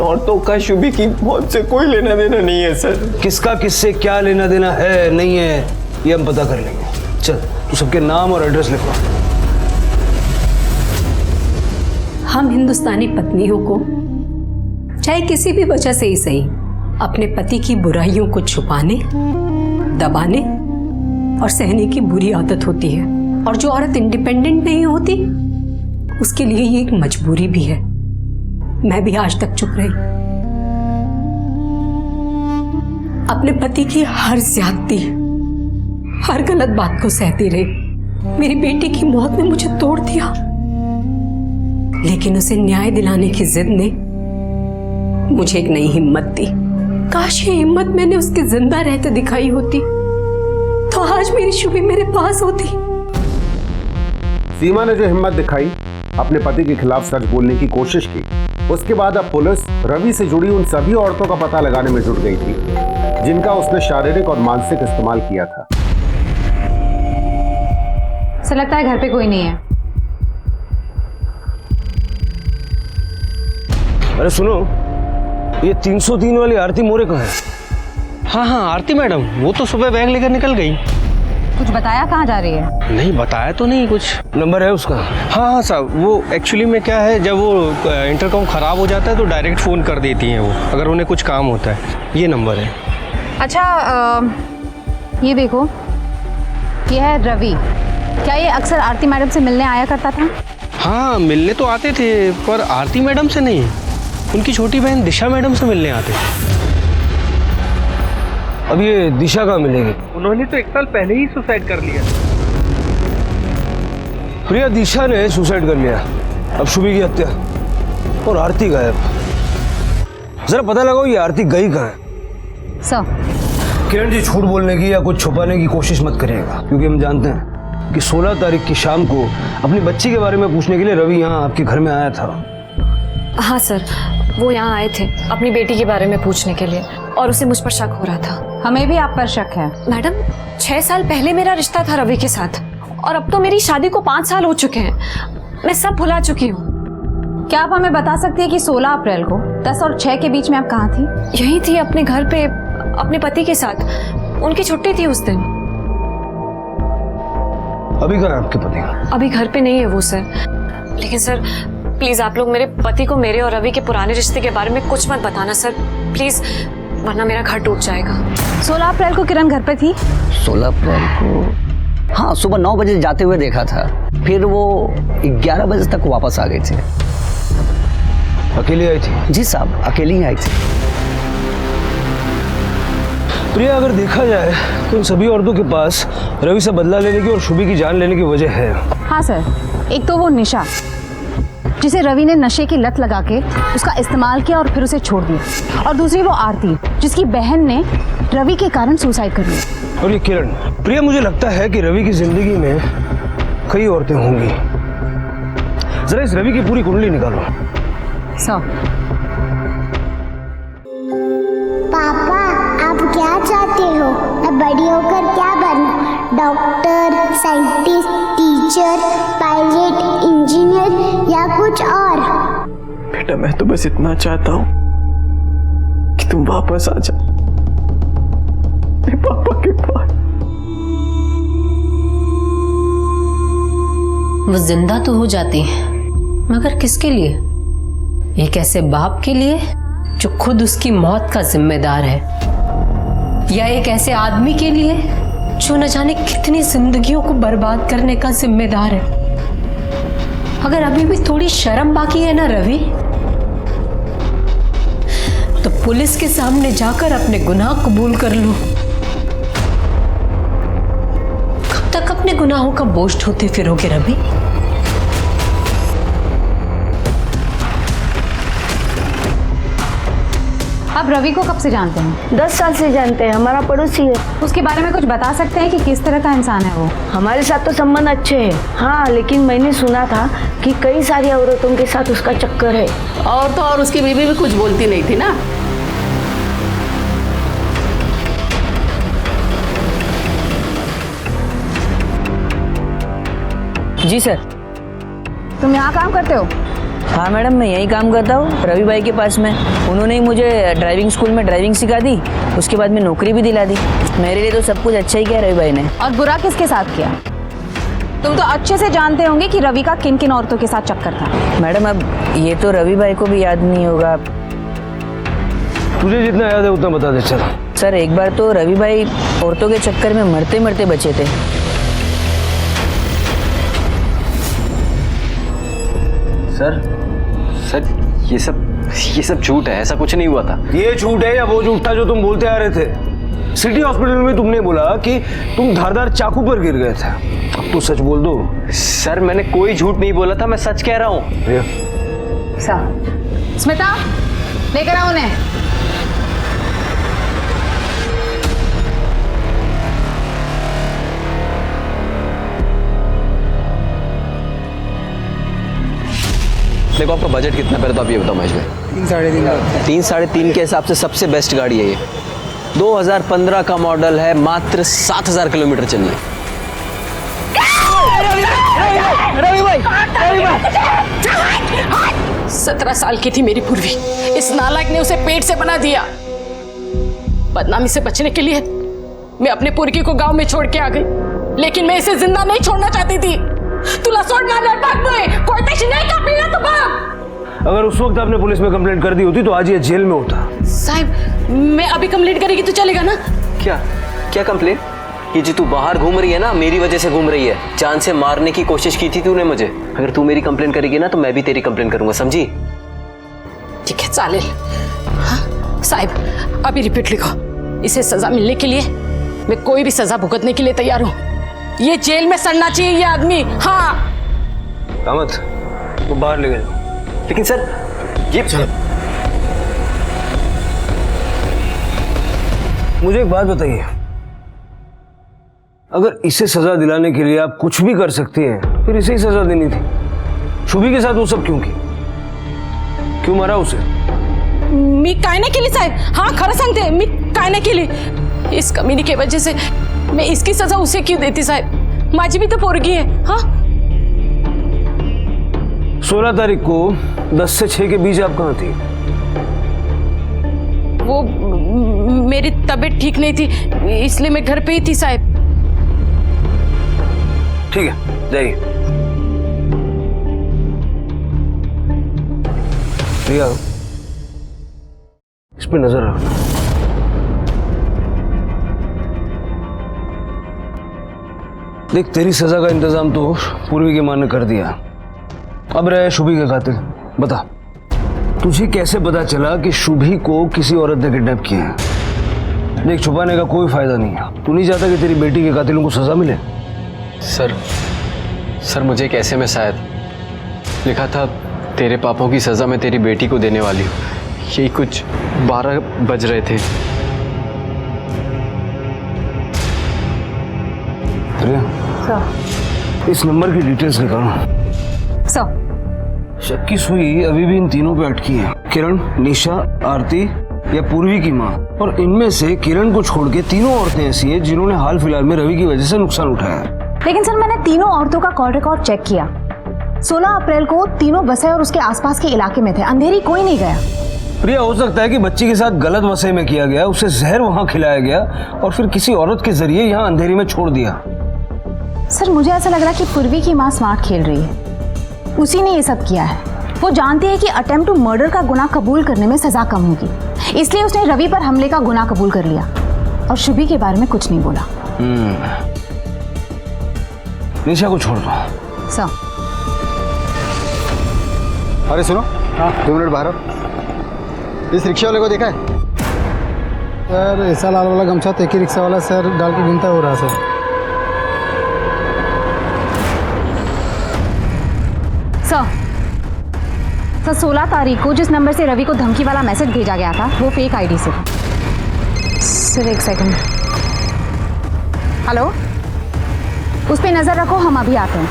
[SPEAKER 7] औरतों का शुभी की मौत से कोई लेना देना नहीं है सर।
[SPEAKER 3] किसका किससे क्या लेना देना है नहीं है ये हम पता कर लेंगे। चल तू सबके नाम और एड्रेस लिखवा।
[SPEAKER 1] हम हिंदुस्तानी पत्नियों को चाहे किसी भी वजह से ही सही अपने पति की बुराइयों को छुपाने, दबाने और सहने की बुरी आदत होती है, और जो औरत इंडिपेंडेंट नहीं होती उसके लिए ये एक मजबूरी भी है। मैं भी आज तक चुप रही, अपने पति की हर ज्यादती, हर गलत बात को सहती रही। मेरी बेटी की मौत ने मुझे तोड़ दिया, लेकिन उसे न्याय दिलाने की जिद ने मुझे एक नई हिम्मत दी। काश ये हिम्मत मैंने उसके जिंदा रहते दिखाई होती तो आज मेरी शुभी मेरे पास होती।
[SPEAKER 12] सीमा ने जो हिम्मत दिखाई, अपने पति के खिलाफ सच बोलने की कोशिश की, उसके बाद अब पुलिस रवि से जुड़ी उन सभी औरतों का पता लगाने में जुट गई थी जिनका उसने शारीरिक और मानसिक इस्तेमाल किया था।
[SPEAKER 8] सर लगता है घर पे कोई नहीं है।
[SPEAKER 3] अरे सुनो, ये 303 वाली आरती मोरे कहाँ है?
[SPEAKER 10] हाँ आरती मैडम, वो तो सुबह बैग लेकर निकल गई।
[SPEAKER 8] कुछ बताया कहाँ जा रही है?
[SPEAKER 10] नहीं बताया तो नहीं कुछ।
[SPEAKER 3] नंबर है उसका?
[SPEAKER 10] हाँ साहब, वो एक्चुअली में क्या है, जब वो इंटरकॉम ख़राब हो जाता है तो डायरेक्ट फ़ोन कर देती हैं वो, अगर उन्हें कुछ काम होता है। ये नंबर है।
[SPEAKER 8] अच्छा ये देखो, ये है रवि। क्या ये अक्सर आरती मैडम से मिलने आया करता था?
[SPEAKER 10] हाँ मिलने तो आते थे, पर आरती मैडम से नहीं, उनकी छोटी बहन दिशा मैडम से मिलने आते थे।
[SPEAKER 3] अब ये दिशा कहाँ मिलेगी?
[SPEAKER 13] उन्होंने तो 1 साल पहले ही सुसाइड कर लिया।
[SPEAKER 3] प्रिया, दिशा ने सुसाइड कर लिया, अब शुभी की हत्या और आरती गायब। जरा पता लगाओ ये आरती गई कहाँ है।
[SPEAKER 8] सर
[SPEAKER 3] किरण जी, झूठ बोलने की या कुछ छुपाने की कोशिश मत करिएगा, क्योंकि हम जानते हैं कि 16 तारीख की शाम को अपनी बच्ची के बारे में पूछने के लिए रवि यहाँ आपके घर में आया था।
[SPEAKER 16] हाँ सर, वो यहाँ आए थे अपनी बेटी के बारे में पूछने के लिए। और उसे मुझ पर शक हो रहा था।
[SPEAKER 8] हमें भी आप पर शक है।
[SPEAKER 16] मैडम 6 साल पहले मेरा रिश्ता था रवि के साथ और अब तो मेरी शादी को 5 साल हो चुके हैं। मैं सब भुला चुकी हूँ।
[SPEAKER 8] क्या आप हमें बता सकती है कि 16 अप्रैल को 10 और 6 के बीच में आप कहाँ थी?
[SPEAKER 16] यही थी अपने घर पे अपने पति के साथ। उनकी छुट्टी थी उस दिन।
[SPEAKER 3] अभी कहाँ है आपके पति?
[SPEAKER 16] अभी घर पे नहीं है वो सर। लेकिन सर प्लीज आप लोग मेरे पति को मेरे और रवि के पुराने रिश्ते के बारे में कुछ मत बताना सर प्लीज, वरना मेरा घर टूट जाएगा।
[SPEAKER 8] 16 अप्रैल को किरण घर पे थी?
[SPEAKER 10] 16 अप्रैल को हाँ, सुबह 9 बजे जाते हुए देखा था, फिर वो 11 बजे तक वापस आ गए थे।
[SPEAKER 3] अकेली आई थी?
[SPEAKER 10] जी साहब, अकेली ही आई थी।
[SPEAKER 3] प्रिया, अगर देखा जाए तो इन सभी औरतों के पास रवि से बदला लेने की और शुभी की जान लेने की वजह है।
[SPEAKER 8] हाँ सर, एक तो वो निशा जिसे रवि ने नशे की लत लगा के उसका इस्तेमाल किया और फिर उसे छोड़ दिया, और दूसरी वो आरती जिसकी बहन ने रवि के कारण सुसाइड कर लिया।
[SPEAKER 3] और ये किरण। प्रिया, मुझे लगता है कि रवि की जिंदगी में कई औरतें होंगी। जरा इस रवि की पूरी कुंडली निकालो।
[SPEAKER 2] पापा आप क्या चाहते हो? मैं बड़ी होकर क्या बनूं? Doctor, scientist, teacher, pilot, engineer या कुछ और?
[SPEAKER 7] बेटा मैं तो बस इतना चाहता हूँ कि तुम वापस आ जाओ मेरे पापा के पास।
[SPEAKER 4] वो जिंदा तो हो जाती है, मगर किसके लिए? एक ऐसे बाप के लिए जो खुद उसकी मौत का जिम्मेदार है, या एक ऐसे आदमी के लिए जो न जाने कितनी जिंदगियों को बर्बाद करने का जिम्मेदार है। अगर अभी भी थोड़ी शर्म बाकी है ना रवि, तो पुलिस के सामने जाकर अपने गुनाह कबूल कर लो। कब तक अपने गुनाहों का बोझ ढोते फिरोगे रवि?
[SPEAKER 8] आप रवि को कब से जानते हैं?
[SPEAKER 6] 10 साल से जानते हैं, हमारा पड़ोसी है।
[SPEAKER 8] उसके बारे में कुछ बता सकते हैं कि किस तरह का इंसान है वो?
[SPEAKER 6] हमारे साथ तो संबंध अच्छे हैं, हाँ, लेकिन मैंने सुना था कि कई सारी औरतों के साथ उसका चक्कर है।
[SPEAKER 14] और तो और उसकी बीवी भी कुछ बोलती नहीं थी ना।
[SPEAKER 10] जी सर।
[SPEAKER 8] तुम यहाँ काम करते हो?
[SPEAKER 10] हाँ मैडम, मैं यही काम करता हूँ रवि भाई के पास में। उन्होंने ही मुझे ड्राइविंग स्कूल में ड्राइविंग सिखा दी, उसके बाद में नौकरी भी दिला दी। मेरे लिए तो सब कुछ अच्छा ही किया रवि भाई ने।
[SPEAKER 8] और बुरा किसके साथ किया? तुम तो अच्छे से जानते होंगे कि रवि का किन किन औरतों के साथ चक्कर था।
[SPEAKER 10] मैडम अब ये तो रवि भाई को भी याद नहीं होगा।
[SPEAKER 3] तुझे जितना याद है उतना बता दे। चल
[SPEAKER 10] सर, एक बार तो रवि भाई औरतों के चक्कर में मरते मरते बचे थे।
[SPEAKER 7] सर ये सब झूठ है, ऐसा कुछ नहीं हुआ था।
[SPEAKER 3] ये झूठ है या वो झूठ था जो तुम बोलते आ रहे थे? सिटी हॉस्पिटल में तुमने बोला कि तुम धारदार चाकू पर गिर गए थे। अब तो सच बोल दो।
[SPEAKER 7] सर मैंने कोई झूठ नहीं बोला था, मैं सच कह रहा हूँ।
[SPEAKER 8] स्मिता, लेकर आओ उन्हें।
[SPEAKER 7] देखो आपका बजट कितना पहले तो आप ये बताओ महेश भाई।
[SPEAKER 11] 3-3.5
[SPEAKER 7] 3-3.5 के हिसाब से सबसे बेस्ट गाड़ी है ये। 2015 का मॉडल है, मात्र 7000 किलोमीटर चली है।
[SPEAKER 14] रवि भाई 17 साल की थी मेरी पूर्वी, इस नालायक ने उसे पेट से बना दिया। बदनामी से बचने के लिए मैं अपने पुरकी को गांव में छोड़ के आ गई, लेकिन मैं इसे जिंदा नहीं छोड़ना चाहती थी। तुला सोडणार नाही बापरे, कोयत्याशी नाही का पिला तो बाप।
[SPEAKER 3] अगर उस वक्त आपने पुलिस में कंप्लेंट कर दी होती तो आज ये जेल में होता।
[SPEAKER 14] साहब मैं अभी कंप्लेंट करेगी तो चलेगा ना?
[SPEAKER 7] क्या कंप्लेंट? ये जो तू बाहर घूम रही है ना, मेरी वजह से घूम रही है। जान से मारने की कोशिश की थी तूने मुझे। अगर तू मेरी कंप्लेंट करेगी ना तो मैं भी तेरी कंप्लेंट करूंगा, समझी?
[SPEAKER 14] ठीक है चालेल। हाँ साहब अभी रिपीट लिखो। इसे सजा मिलने के लिए मैं कोई भी सजा भुगतने के लिए तैयार हूँ। ये जेल में सड़ना चाहिए ये आदमी। हाँ
[SPEAKER 3] कामत, वो बाहर ले गए।
[SPEAKER 7] लेकिन सर ये
[SPEAKER 3] चलो, मुझे एक बात बताइए, अगर इसे सजा दिलाने के लिए आप कुछ भी कर सकती हैं, फिर इसे ही सजा देनी थी। शुभी के साथ वो सब क्यों की? क्यों मारा उसे?
[SPEAKER 14] मी काय नाही केली साहेब. हाँ खरं सांगते, मी काय नाही केली. इस कमीनी की वजह से मैं इसकी सजा उसे क्यों देती साहेब? माझी भी तो पोरगी है. हाँ
[SPEAKER 3] 16 तारीख को 10 से 6 के बीच आप कहाँ थी?
[SPEAKER 14] वो मेरी तबीयत ठीक नहीं थी, इसलिए मैं घर पे ही थी साहब.
[SPEAKER 3] ठीक है, जाइए. प्रिया, इस पे नजर रखना. देख, तेरी सजा का इंतजाम तो पूर्वी की मां ने कर दिया. अब रहे शुभी के कातिल. बता, तुझे कैसे पता चला कि शुभी को किसी औरत ने किडनैप किया है? देख, छुपाने का कोई फायदा नहीं है. तू नहीं चाहता कि तेरी बेटी के कातिलों को सजा मिले?
[SPEAKER 7] सर मुझे एक SMS आया था, लिखा था तेरे पापों की सजा मैं तेरी बेटी को देने वाली हूँ. यही कुछ 12 बज रहे थे.
[SPEAKER 3] इस नंबर की डिटेल्स निकालो.
[SPEAKER 8] सर,
[SPEAKER 3] शक की सुई अभी भी इन तीनों पे अटकी है. किरण, निशा, आरती या पूर्वी की माँ. और इनमें से किरण को छोड़ के तीनों औरतें ऐसी हैं जिन्होंने हाल फिलहाल में रवि की वजह से नुकसान उठाया है.
[SPEAKER 8] लेकिन सर मैंने तीनों औरतों का कॉल रिकॉर्ड चेक किया. 16 अप्रैल को तीनों वसई और उसके आसपास के इलाके में थे. अंधेरी कोई नहीं गया.
[SPEAKER 3] प्रिया, हो सकता है कि बच्ची के साथ गलत वसई में किया गया, उसे जहर वहां खिलाया गया और फिर किसी औरत के जरिए यहाँ अंधेरी में छोड़ दिया.
[SPEAKER 8] सर मुझे ऐसा लग रहा है कि पूर्वी की माँ स्मार्ट खेल रही है. उसी ने ये सब किया है. वो जानती है कि अटेम्प्ट टू मर्डर का गुनाह कबूल करने में सजा कम होगी, इसलिए उसने रवि पर हमले का गुनाह कबूल कर लिया और शुभी के बारे में कुछ नहीं बोला.
[SPEAKER 3] निशा को छोड़ दो.
[SPEAKER 8] सर.
[SPEAKER 15] अरे सुनो, 2 मिनट बाहर आओ. इस रिक्शा वाले को देखा है?
[SPEAKER 11] सर ऐसा लाल वाला गमछा तो एक ही रिक्शा वाला सर डाल के घूमता हो रहा सर.
[SPEAKER 8] सर 16 तारीख को जिस नंबर से रवि को धमकी वाला मैसेज भेजा गया था वो फेक आईडी से था. सर एक सेकंड. हेलो, उस पर नजर रखो, हम अभी आते हैं.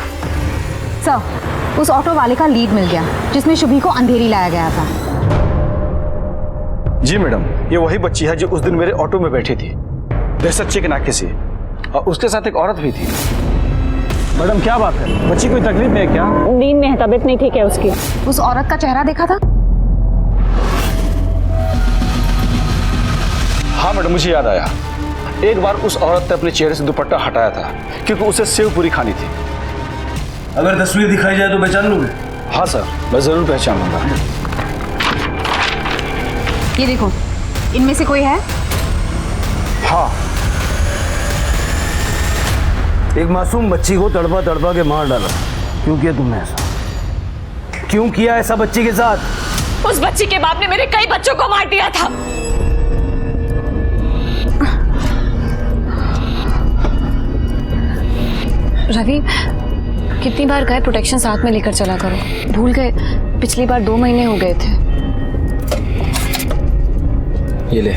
[SPEAKER 8] सर उस ऑटो वाले का लीड मिल गया जिसमें शुभी को अंधेरी लाया गया था.
[SPEAKER 13] जी मैडम, ये वही बच्ची है जो उस दिन मेरे ऑटो में बैठी थी बेसच्चे के नाके से, और उसके साथ एक औरत भी थी. मैडम क्या बात है, बच्ची कोई तकलीफ में है क्या?
[SPEAKER 8] नींद में है, तबीयत नहीं ठीक है उसकी. उस औरत का चेहरा देखा था?
[SPEAKER 13] हाँ मैडम, मुझे याद आया. एक बार उस औरत ने अपने चेहरे से दुपट्टा हटाया था क्योंकि उसे सेव पूरी खानी थी.
[SPEAKER 3] अगर तस्वीर दिखाई जाए तो पहचान लोगे?
[SPEAKER 13] हाँ सर, मैं जरूर पहचान लूंगा.
[SPEAKER 8] ये देखो, इनमें से कोई है?
[SPEAKER 13] हाँ.
[SPEAKER 3] एक मासूम बच्ची को तड़पा तड़पा के मार डाला. क्यों किया तुमने ऐसा? क्यों किया ऐसा बच्ची के साथ?
[SPEAKER 14] उस बच्ची के बाप ने मेरे कई बच्चों को मार दिया था.
[SPEAKER 16] रवि, कितनी बार कहे प्रोटेक्शन साथ में लेकर चला करो. भूल गए? पिछली बार 2 महीने हो गए थे.
[SPEAKER 7] ये ले.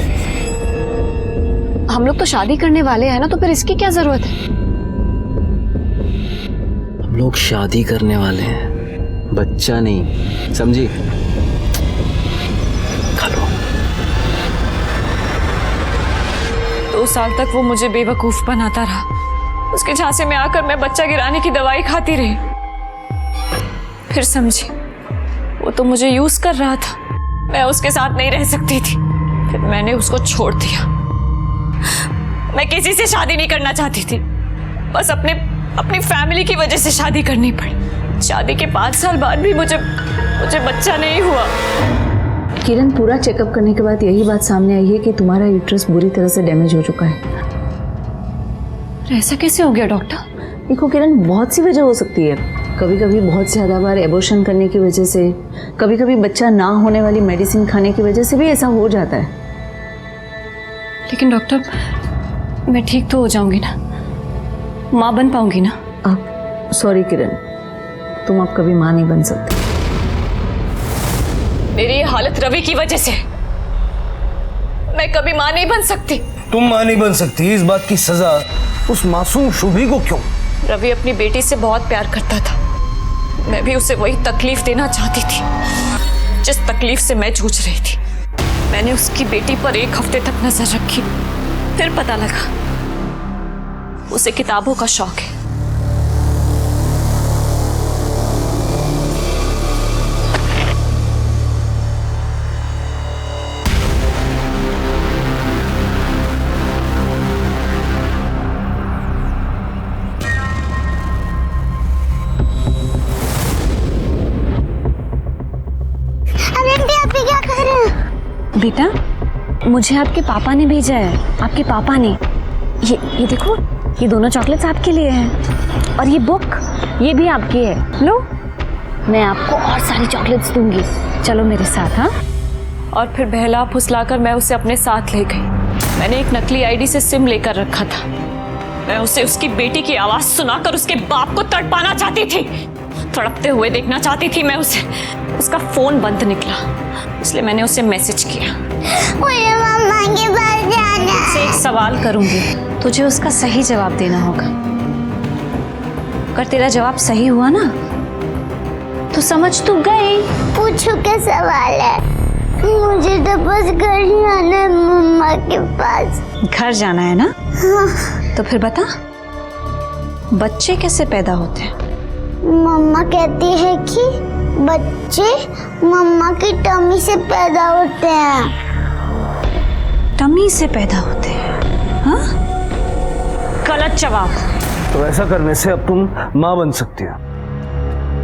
[SPEAKER 16] हम लोग तो शादी करने वाले हैं ना, तो फिर इसकी क्या जरूरत है?
[SPEAKER 7] हम लोग शादी करने वाले हैं, बच्चा नहीं, समझी? खा लो.
[SPEAKER 14] 2 साल तक वो मुझे बेवकूफ बनाता रहा. उसके झांसे में आकर मैं बच्चा गिराने की दवाई खाती रही. फिर समझी, वो तो मुझे यूज कर रहा था. मैं उसके साथ नहीं रह सकती थी, फिर मैंने उसको छोड़ दिया. मैं किसी से शादी नहीं करना चाहती थी, बस अपनी फैमिली की वजह से शादी करनी पड़ी. शादी के 5 साल बाद भी मुझे बच्चा नहीं हुआ.
[SPEAKER 8] किरण, पूरा चेकअप करने के बाद यही बात सामने आई है कि तुम्हारा यूट्रस बुरी तरह से डैमेज हो चुका है.
[SPEAKER 16] ऐसा कैसे हो गया डॉक्टर?
[SPEAKER 8] देखो किरण, बहुत सी वजह हो सकती है. कभी कभी बहुत ज़्यादा बार एबॉर्शन करने की वजह से, कभी कभी बच्चा ना होने वाली मेडिसिन खाने की वजह से भी ऐसा हो जाता है.
[SPEAKER 16] लेकिन डॉक्टर, मैं ठीक तो हो जाऊंगी ना, माँ बन पाऊंगी ना?
[SPEAKER 8] अब सॉरी किरण, तुम अब कभी माँ नहीं बन सकती.
[SPEAKER 14] मेरी ये हालत रवि की वजह से. मैं कभी माँ नहीं बन सकती.
[SPEAKER 3] तुम माँ नहीं बन सकती, इस बात की सजा उस मासूम शुभी को क्यों?
[SPEAKER 14] रवि अपनी बेटी से बहुत प्यार करता था. मैं भी उसे वही तकलीफ देना चाहती थी जिस तकलीफ से मैं जूझ रही थी.
[SPEAKER 16] मैंने उसकी बेटी पर 1 हफ्ते तक नजर रखी, फिर पता लगा उसे किताबों का शौक है।
[SPEAKER 8] बेटा, मुझे आपके पापा ने भेजा है, आपके पापा ने। ये देखो, ये दोनों चॉकलेट्स आपके लिए हैं और ये बुक ये भी आपकी है। लो, मैं आपको और सारी चॉकलेट्स दूंगी। चलो मेरे साथ। हाँ।
[SPEAKER 16] और फिर बहला फुसलाकर मैं उसे अपने साथ ले गई। मैंने एक नकली आईडी से सिम लेकर रखा था। मैं उसे उसकी बेटी की आवाज सुनाकर उसके बाप को तड़पाना चाहती थी, तड़पते हुए देखना चाहती थी मैं उसे। उसका फोन बंद निकला, इसलिए मैंने उसे मैसेज किया।
[SPEAKER 2] मुझे मम्मा के पास जाना है।
[SPEAKER 16] से एक सवाल करूंगी,
[SPEAKER 8] तुझे उसका सही जवाब देना होगा। अगर तेरा जवाब सही हुआ ना तो समझ तू गई।
[SPEAKER 2] पूछो क्या सवाल है? मुझे तो बस घर जाना है, मम्मा के पास।
[SPEAKER 8] घर जाना है ना?
[SPEAKER 2] हाँ।
[SPEAKER 8] तो फिर बता, बच्चे कैसे पैदा होते हैं?
[SPEAKER 2] मम्मा कहती है कि बच्चे मम्मा की टमी से पैदा होते हैं।
[SPEAKER 8] टमी से पैदा होते हैं? हाँ?
[SPEAKER 16] गलत जवाब।
[SPEAKER 3] तो ऐसा करने से अब तुम माँ बन सकती हो।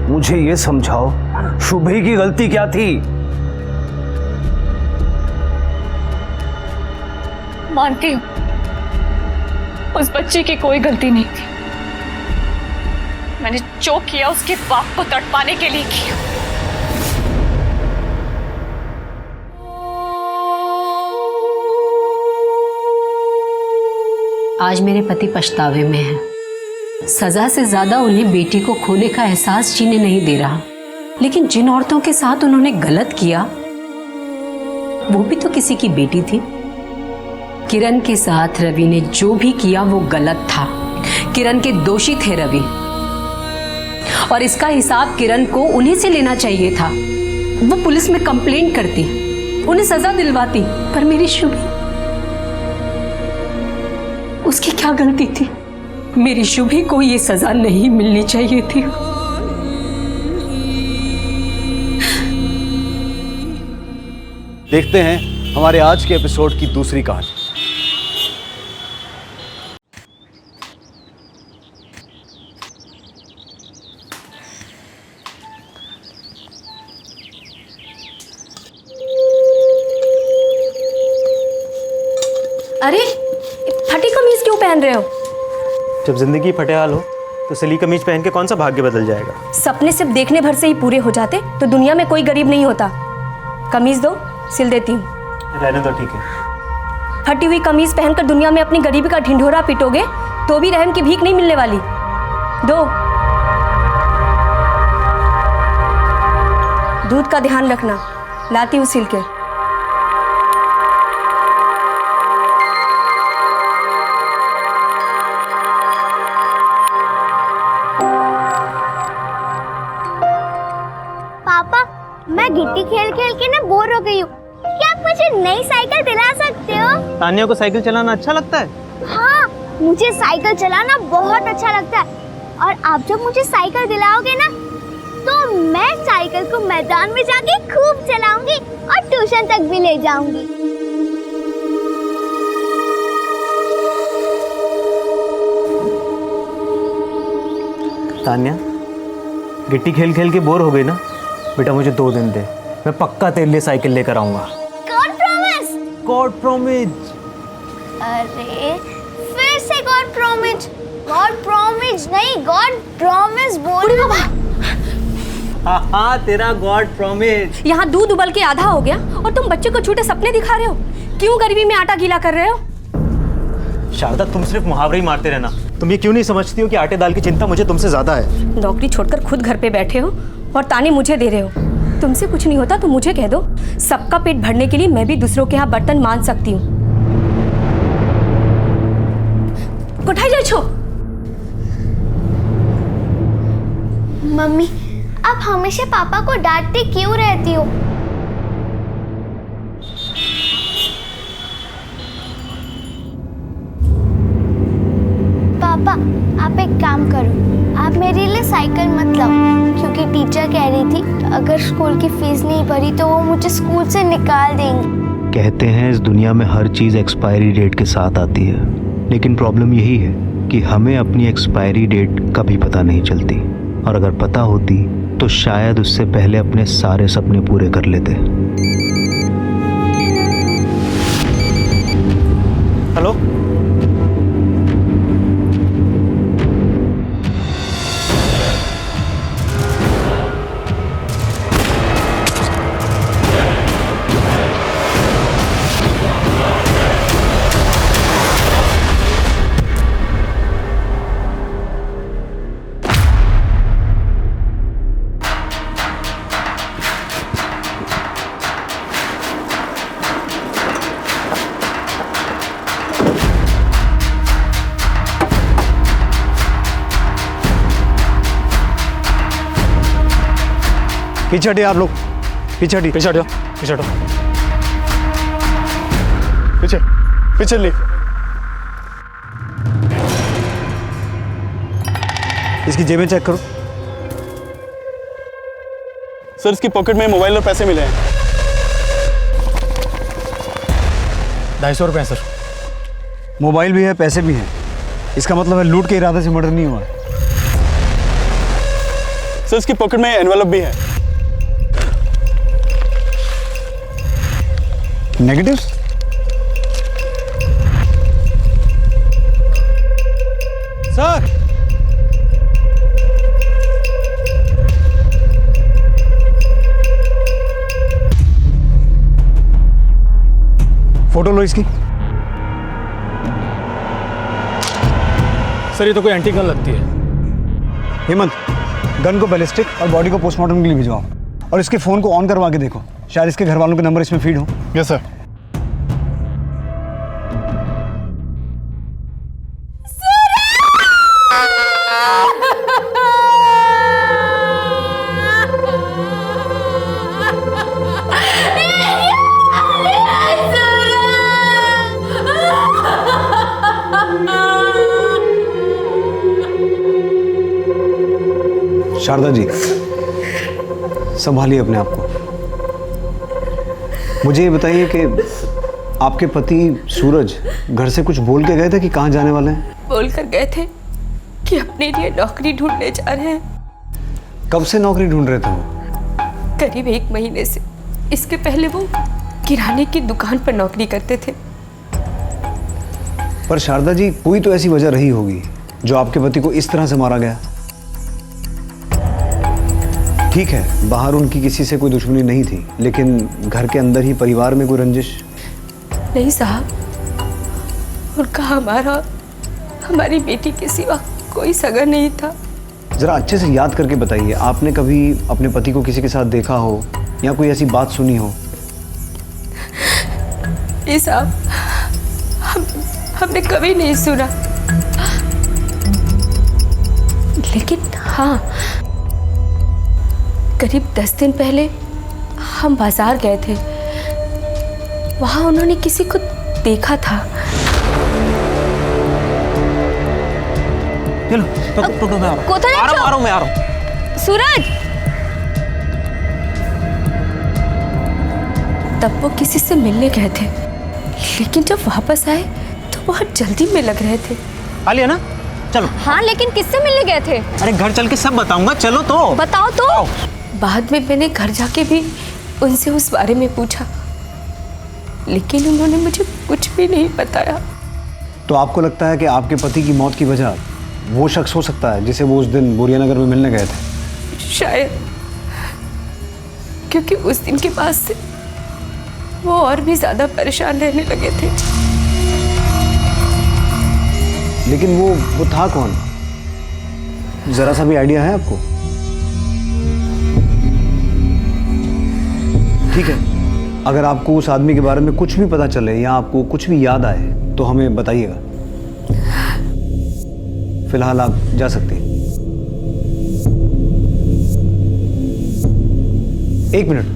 [SPEAKER 3] मुझे ये समझाओ, शुभी की गलती क्या थी?
[SPEAKER 16] मानती हूँ, उस बच्चे की कोई गलती नहीं थी। मैंने जो किया उसके बाप को तड़पाने के लिए किया।
[SPEAKER 1] आज मेरे पति पछतावे में हैं। सजा से ज्यादा उन्हें बेटी को खोने का एहसास जीने नहीं दे रहा। लेकिन जिन औरतों के साथ उन्होंने गलत किया, वो भी तो किसी की बेटी थी। किरण के साथ रवि ने जो भी किया वो गलत था। किरण के दोषी थे रवि, और इसका हिसाब किरण को उन्हीं से लेना चाहिए था। वो पुलिस में कंप्लेंट करती, उन्हें सजा दिलवाती। पर मेरी शुभी, उसकी क्या गलती थी? मेरी शुभी को ये सजा नहीं मिलनी चाहिए थी।
[SPEAKER 15] देखते हैं हमारे आज के एपिसोड की दूसरी कहानी।
[SPEAKER 16] अरे, फटी कमीज क्यों पहन रहे हो?
[SPEAKER 17] जब जिंदगी फटेहाल हो तो सिली कमीज पहन के कौन सा भाग्य बदल जाएगा?
[SPEAKER 6] सपने सिर्फ देखने भर से ही पूरे हो जाते तो दुनिया में कोई गरीब नहीं होता। कमीज दो, सिल देती हूँ।
[SPEAKER 17] रहने दो, ठीक है।
[SPEAKER 6] फटी हुई कमीज पहनकर दुनिया में अपनी गरीबी का ढिंढोरा पिटोगे तो भी रहम की भीख नहीं मिलने वाली। दो। दूध का ध्यान रखना, लाती हूँ सिल के।
[SPEAKER 2] पापा, मैं गिट्टी खेल खेल के ना बोर हो गई हूँ। क्या आप मुझे नई साइकिल दिला सकते हो?
[SPEAKER 17] तानिया को साइकिल चलाना अच्छा लगता है?
[SPEAKER 2] हाँ, मुझे साइकिल चलाना बहुत अच्छा लगता है। और आप जब मुझे साइकिल दिलाओगे ना तो मैं साइकिल को मैदान में जाके खूब चलाऊंगी और ट्यूशन तक भी ले जाऊंगी।
[SPEAKER 17] तानिया, गिट्टी खेल खेल के बोर हो गई ना? बेटा मुझे 2 दिन दे, मैं पक्का तेरे लिए साइकिल लेकर आऊंगा।
[SPEAKER 2] God promise.
[SPEAKER 17] God promise.
[SPEAKER 2] अरे फिर से गॉड प्रॉमिस। गॉड प्रॉमिस नहीं, गॉड प्रॉमिस बोल।
[SPEAKER 17] हाँ, तेरा गॉड प्रॉमिस।
[SPEAKER 6] यहाँ दूध उबल के आधा हो गया और तुम बच्चे को झूठे सपने दिखा रहे हो। क्यों गरीबी में आटा गीला कर रहे हो?
[SPEAKER 17] शारदा, तुम सिर्फ मुहावरे ही मारते रहना। तुम ये क्यों नहीं समझती हो कि आटे दाल की चिंता मुझे तुमसे ज्यादा है?
[SPEAKER 6] नौकरी छोड़कर खुद घर पे बैठे हो और ताने मुझे दे रहे हो। तुमसे कुछ नहीं होता तो मुझे कह दो। सबका पेट भरने के लिए मैं भी दूसरों के यहाँ बर्तन मान सकती हूँ। उठाई जाए छो।
[SPEAKER 2] मम्मी, आप हमेशा पापा को डांटती क्यों रहती हो? आप एक काम करो, आप मेरे लिए साइकिल मत लाओ, क्योंकि टीचर कह रही थी अगर स्कूल की फीस नहीं भरी तो वो मुझे स्कूल से निकाल देंगे।
[SPEAKER 17] कहते हैं इस दुनिया में हर चीज़ एक्सपायरी डेट के साथ आती है, लेकिन प्रॉब्लम यही है कि हमें अपनी एक्सपायरी डेट कभी पता नहीं चलती, और अगर पता होती तो शायद उससे पहले अपने सारे सपने पूरे कर लेते। हेलो,
[SPEAKER 13] पीछे हटिए आप लोग, पीछे हटिए, पीछे हटो, पीछे हटो, पीछे पीछे ले। इसकी जेबें चेक करो।
[SPEAKER 18] सर इसकी पॉकेट में मोबाइल और पैसे मिले हैं।
[SPEAKER 13] 250 रुपये सर। मोबाइल भी है, पैसे भी हैं। इसका मतलब है लूट के इरादे से मर्डर नहीं हुआ।
[SPEAKER 18] सर इसकी पॉकेट में एनवेलप भी है।
[SPEAKER 13] नेगेटिव्स? सर, फोटो लो इसकी।
[SPEAKER 18] सर ये तो कोई एंटी गन लगती है।
[SPEAKER 13] हेमंत, गन को बैलिस्टिक और बॉडी को पोस्टमार्टम के लिए भिजवाओ, और इसके फोन को ऑन करवा के देखो, शायद इसके घर वालों के नंबर इसमें फीड हो।
[SPEAKER 18] Yes sir.
[SPEAKER 3] शारदा जी, संभालिए अपने आप को। मुझे ये बताइए कि आपके पति सूरज घर से कुछ बोल के गए थे कि कहाँ जाने वाले हैं?
[SPEAKER 14] बोल कर गए थे कि अपने लिए नौकरी ढूंढने जा रहे हैं।
[SPEAKER 3] कब से नौकरी ढूंढ रहे थे वो?
[SPEAKER 14] करीब 1 महीने से। इसके पहले वो किराने की दुकान पर नौकरी करते थे।
[SPEAKER 3] पर शारदा जी, कोई तो ऐसी वजह रही होगी जो आपके पति को इस तरह से मारा गया। ठीक है, बाहर उनकी किसी से कोई दुश्मनी नहीं थी, लेकिन घर के अंदर ही परिवार में कोई रंजिश?
[SPEAKER 14] नहीं साहब, उनका हमारी बेटी के सिवा कोई सगा नहीं था।
[SPEAKER 3] जरा अच्छे से याद करके बताइए, आपने कभी अपने पति को किसी के साथ देखा हो या कोई ऐसी बात सुनी हो?
[SPEAKER 14] ये साहब, हमने कभी नहीं सुना, लेकिन हाँ, करीब 10 दिन पहले हम बाजार गए थे। वहां उन्होंने किसी को देखा था।
[SPEAKER 17] चलो, तो मैं आ रहा हूँ।
[SPEAKER 14] सूरज! तब वो किसी से मिलने गए थे, लेकिन जब वापस आए तो बहुत जल्दी में लग रहे थे।
[SPEAKER 17] आलिया ना, चलो।
[SPEAKER 8] हाँ, लेकिन किससे मिलने गए थे?
[SPEAKER 17] अरे घर चल के सब बताऊंगा, चलो तो।
[SPEAKER 8] बताओ तो।
[SPEAKER 14] बाद में मैंने घर जाके भी उनसे उस बारे में पूछा, लेकिन उन्होंने मुझे कुछ भी नहीं बताया।
[SPEAKER 3] तो आपको लगता है कि आपके पति की मौत की वजह वो शख्स हो सकता है जिसे वो उस दिन बोरिया नगर में मिलने गए थे?
[SPEAKER 14] शायद, क्योंकि उस दिन के बाद से वो और भी ज्यादा परेशान रहने लगे थे।
[SPEAKER 3] लेकिन वो था कौन? जरा सा भी आइडिया है आपको? ठीक है, अगर आपको उस आदमी के बारे में कुछ भी पता चले या आपको कुछ भी याद आए तो हमें बताइएगा। फिलहाल आप जा सकते हैं। 1 मिनट,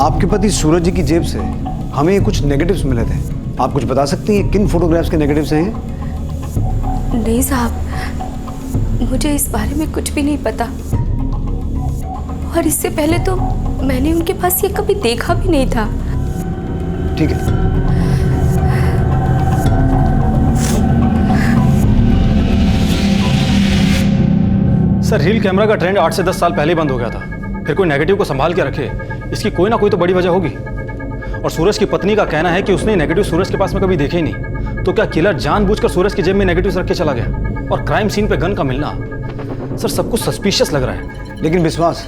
[SPEAKER 3] आपके पति सूरज जी की जेब से हमें कुछ नेगेटिव्स मिले थे।
[SPEAKER 15] आप कुछ बता सकती हैं किन फोटोग्राफ्स के नेगेटिव्स हैं?
[SPEAKER 19] नहीं साहब, मुझे इस बारे में कुछ भी नहीं पता, और इससे पहले तो मैंने उनके पास ये कभी देखा भी नहीं था।
[SPEAKER 15] ठीक है।
[SPEAKER 18] सर रील कैमरा का ट्रेंड 8 से 10 साल पहले बंद हो गया था, फिर कोई नेगेटिव को संभाल के रखे, इसकी कोई ना कोई तो बड़ी वजह होगी। और सूरज की पत्नी का कहना है कि उसने नेगेटिव सूरज के पास में कभी देखे ही नहीं, तो क्या किलर जानबूझकर सूरज की जेब में नेगेटिव रख के चला गया? और क्राइम सीन पे गन का मिलना, सर सब कुछ सस्पिशियस लग रहा है।
[SPEAKER 15] लेकिन विश्वास,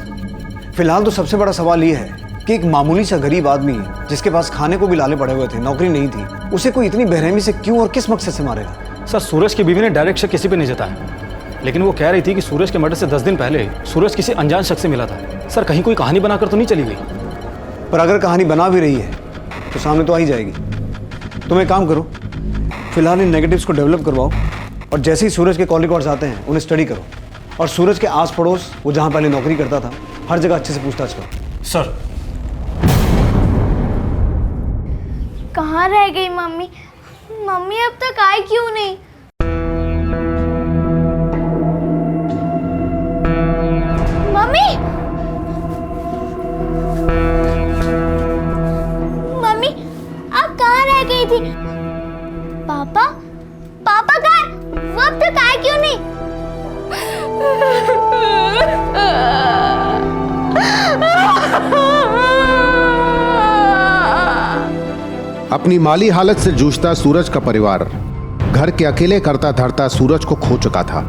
[SPEAKER 15] फिलहाल तो सबसे बड़ा सवाल ये है कि एक मामूली सा गरीब आदमी जिसके पास खाने को भी लाले पड़े हुए थे, नौकरी नहीं थी, उसे कोई इतनी बेरहमी से क्यों और किस मकसद से मारेगा?
[SPEAKER 18] सर सूरज की बीवी ने डायरेक्ट शक किसी पे नहीं जताया, लेकिन वो कह रही थी कि सूरज के मर्डर से 10 दिन पहले सूरज किसी अनजान शख्स से मिला था। सर कहीं कोई कहानी बनाकर तो नहीं चली गई?
[SPEAKER 15] पर अगर कहानी बना भी रही है तो सामने तो आ ही जाएगी। तुम एक काम करो, फिलहाल इन नेगेटिव्स को डेवलप करवाओ, और जैसे ही सूरज के कॉल रिकॉर्ड्स आते हैं उन्हें स्टडी करो, और सूरज के आस पड़ोस, वो जहाँ पहले नौकरी करता था, हर जगह अच्छे से पूछताछ करो।
[SPEAKER 18] सर
[SPEAKER 2] कहाँ रह गई मम्मी? मम्मी अब तक आई क्यों नहीं? मम्मी, मम्मी आप कहाँ रह गई थी? पापा, पापा कहाँ? वो अब तक आए क्यों नहीं?
[SPEAKER 12] अपनी माली हालत से जूझता सूरज का परिवार घर के अकेले करता धरता सूरज को खो चुका था।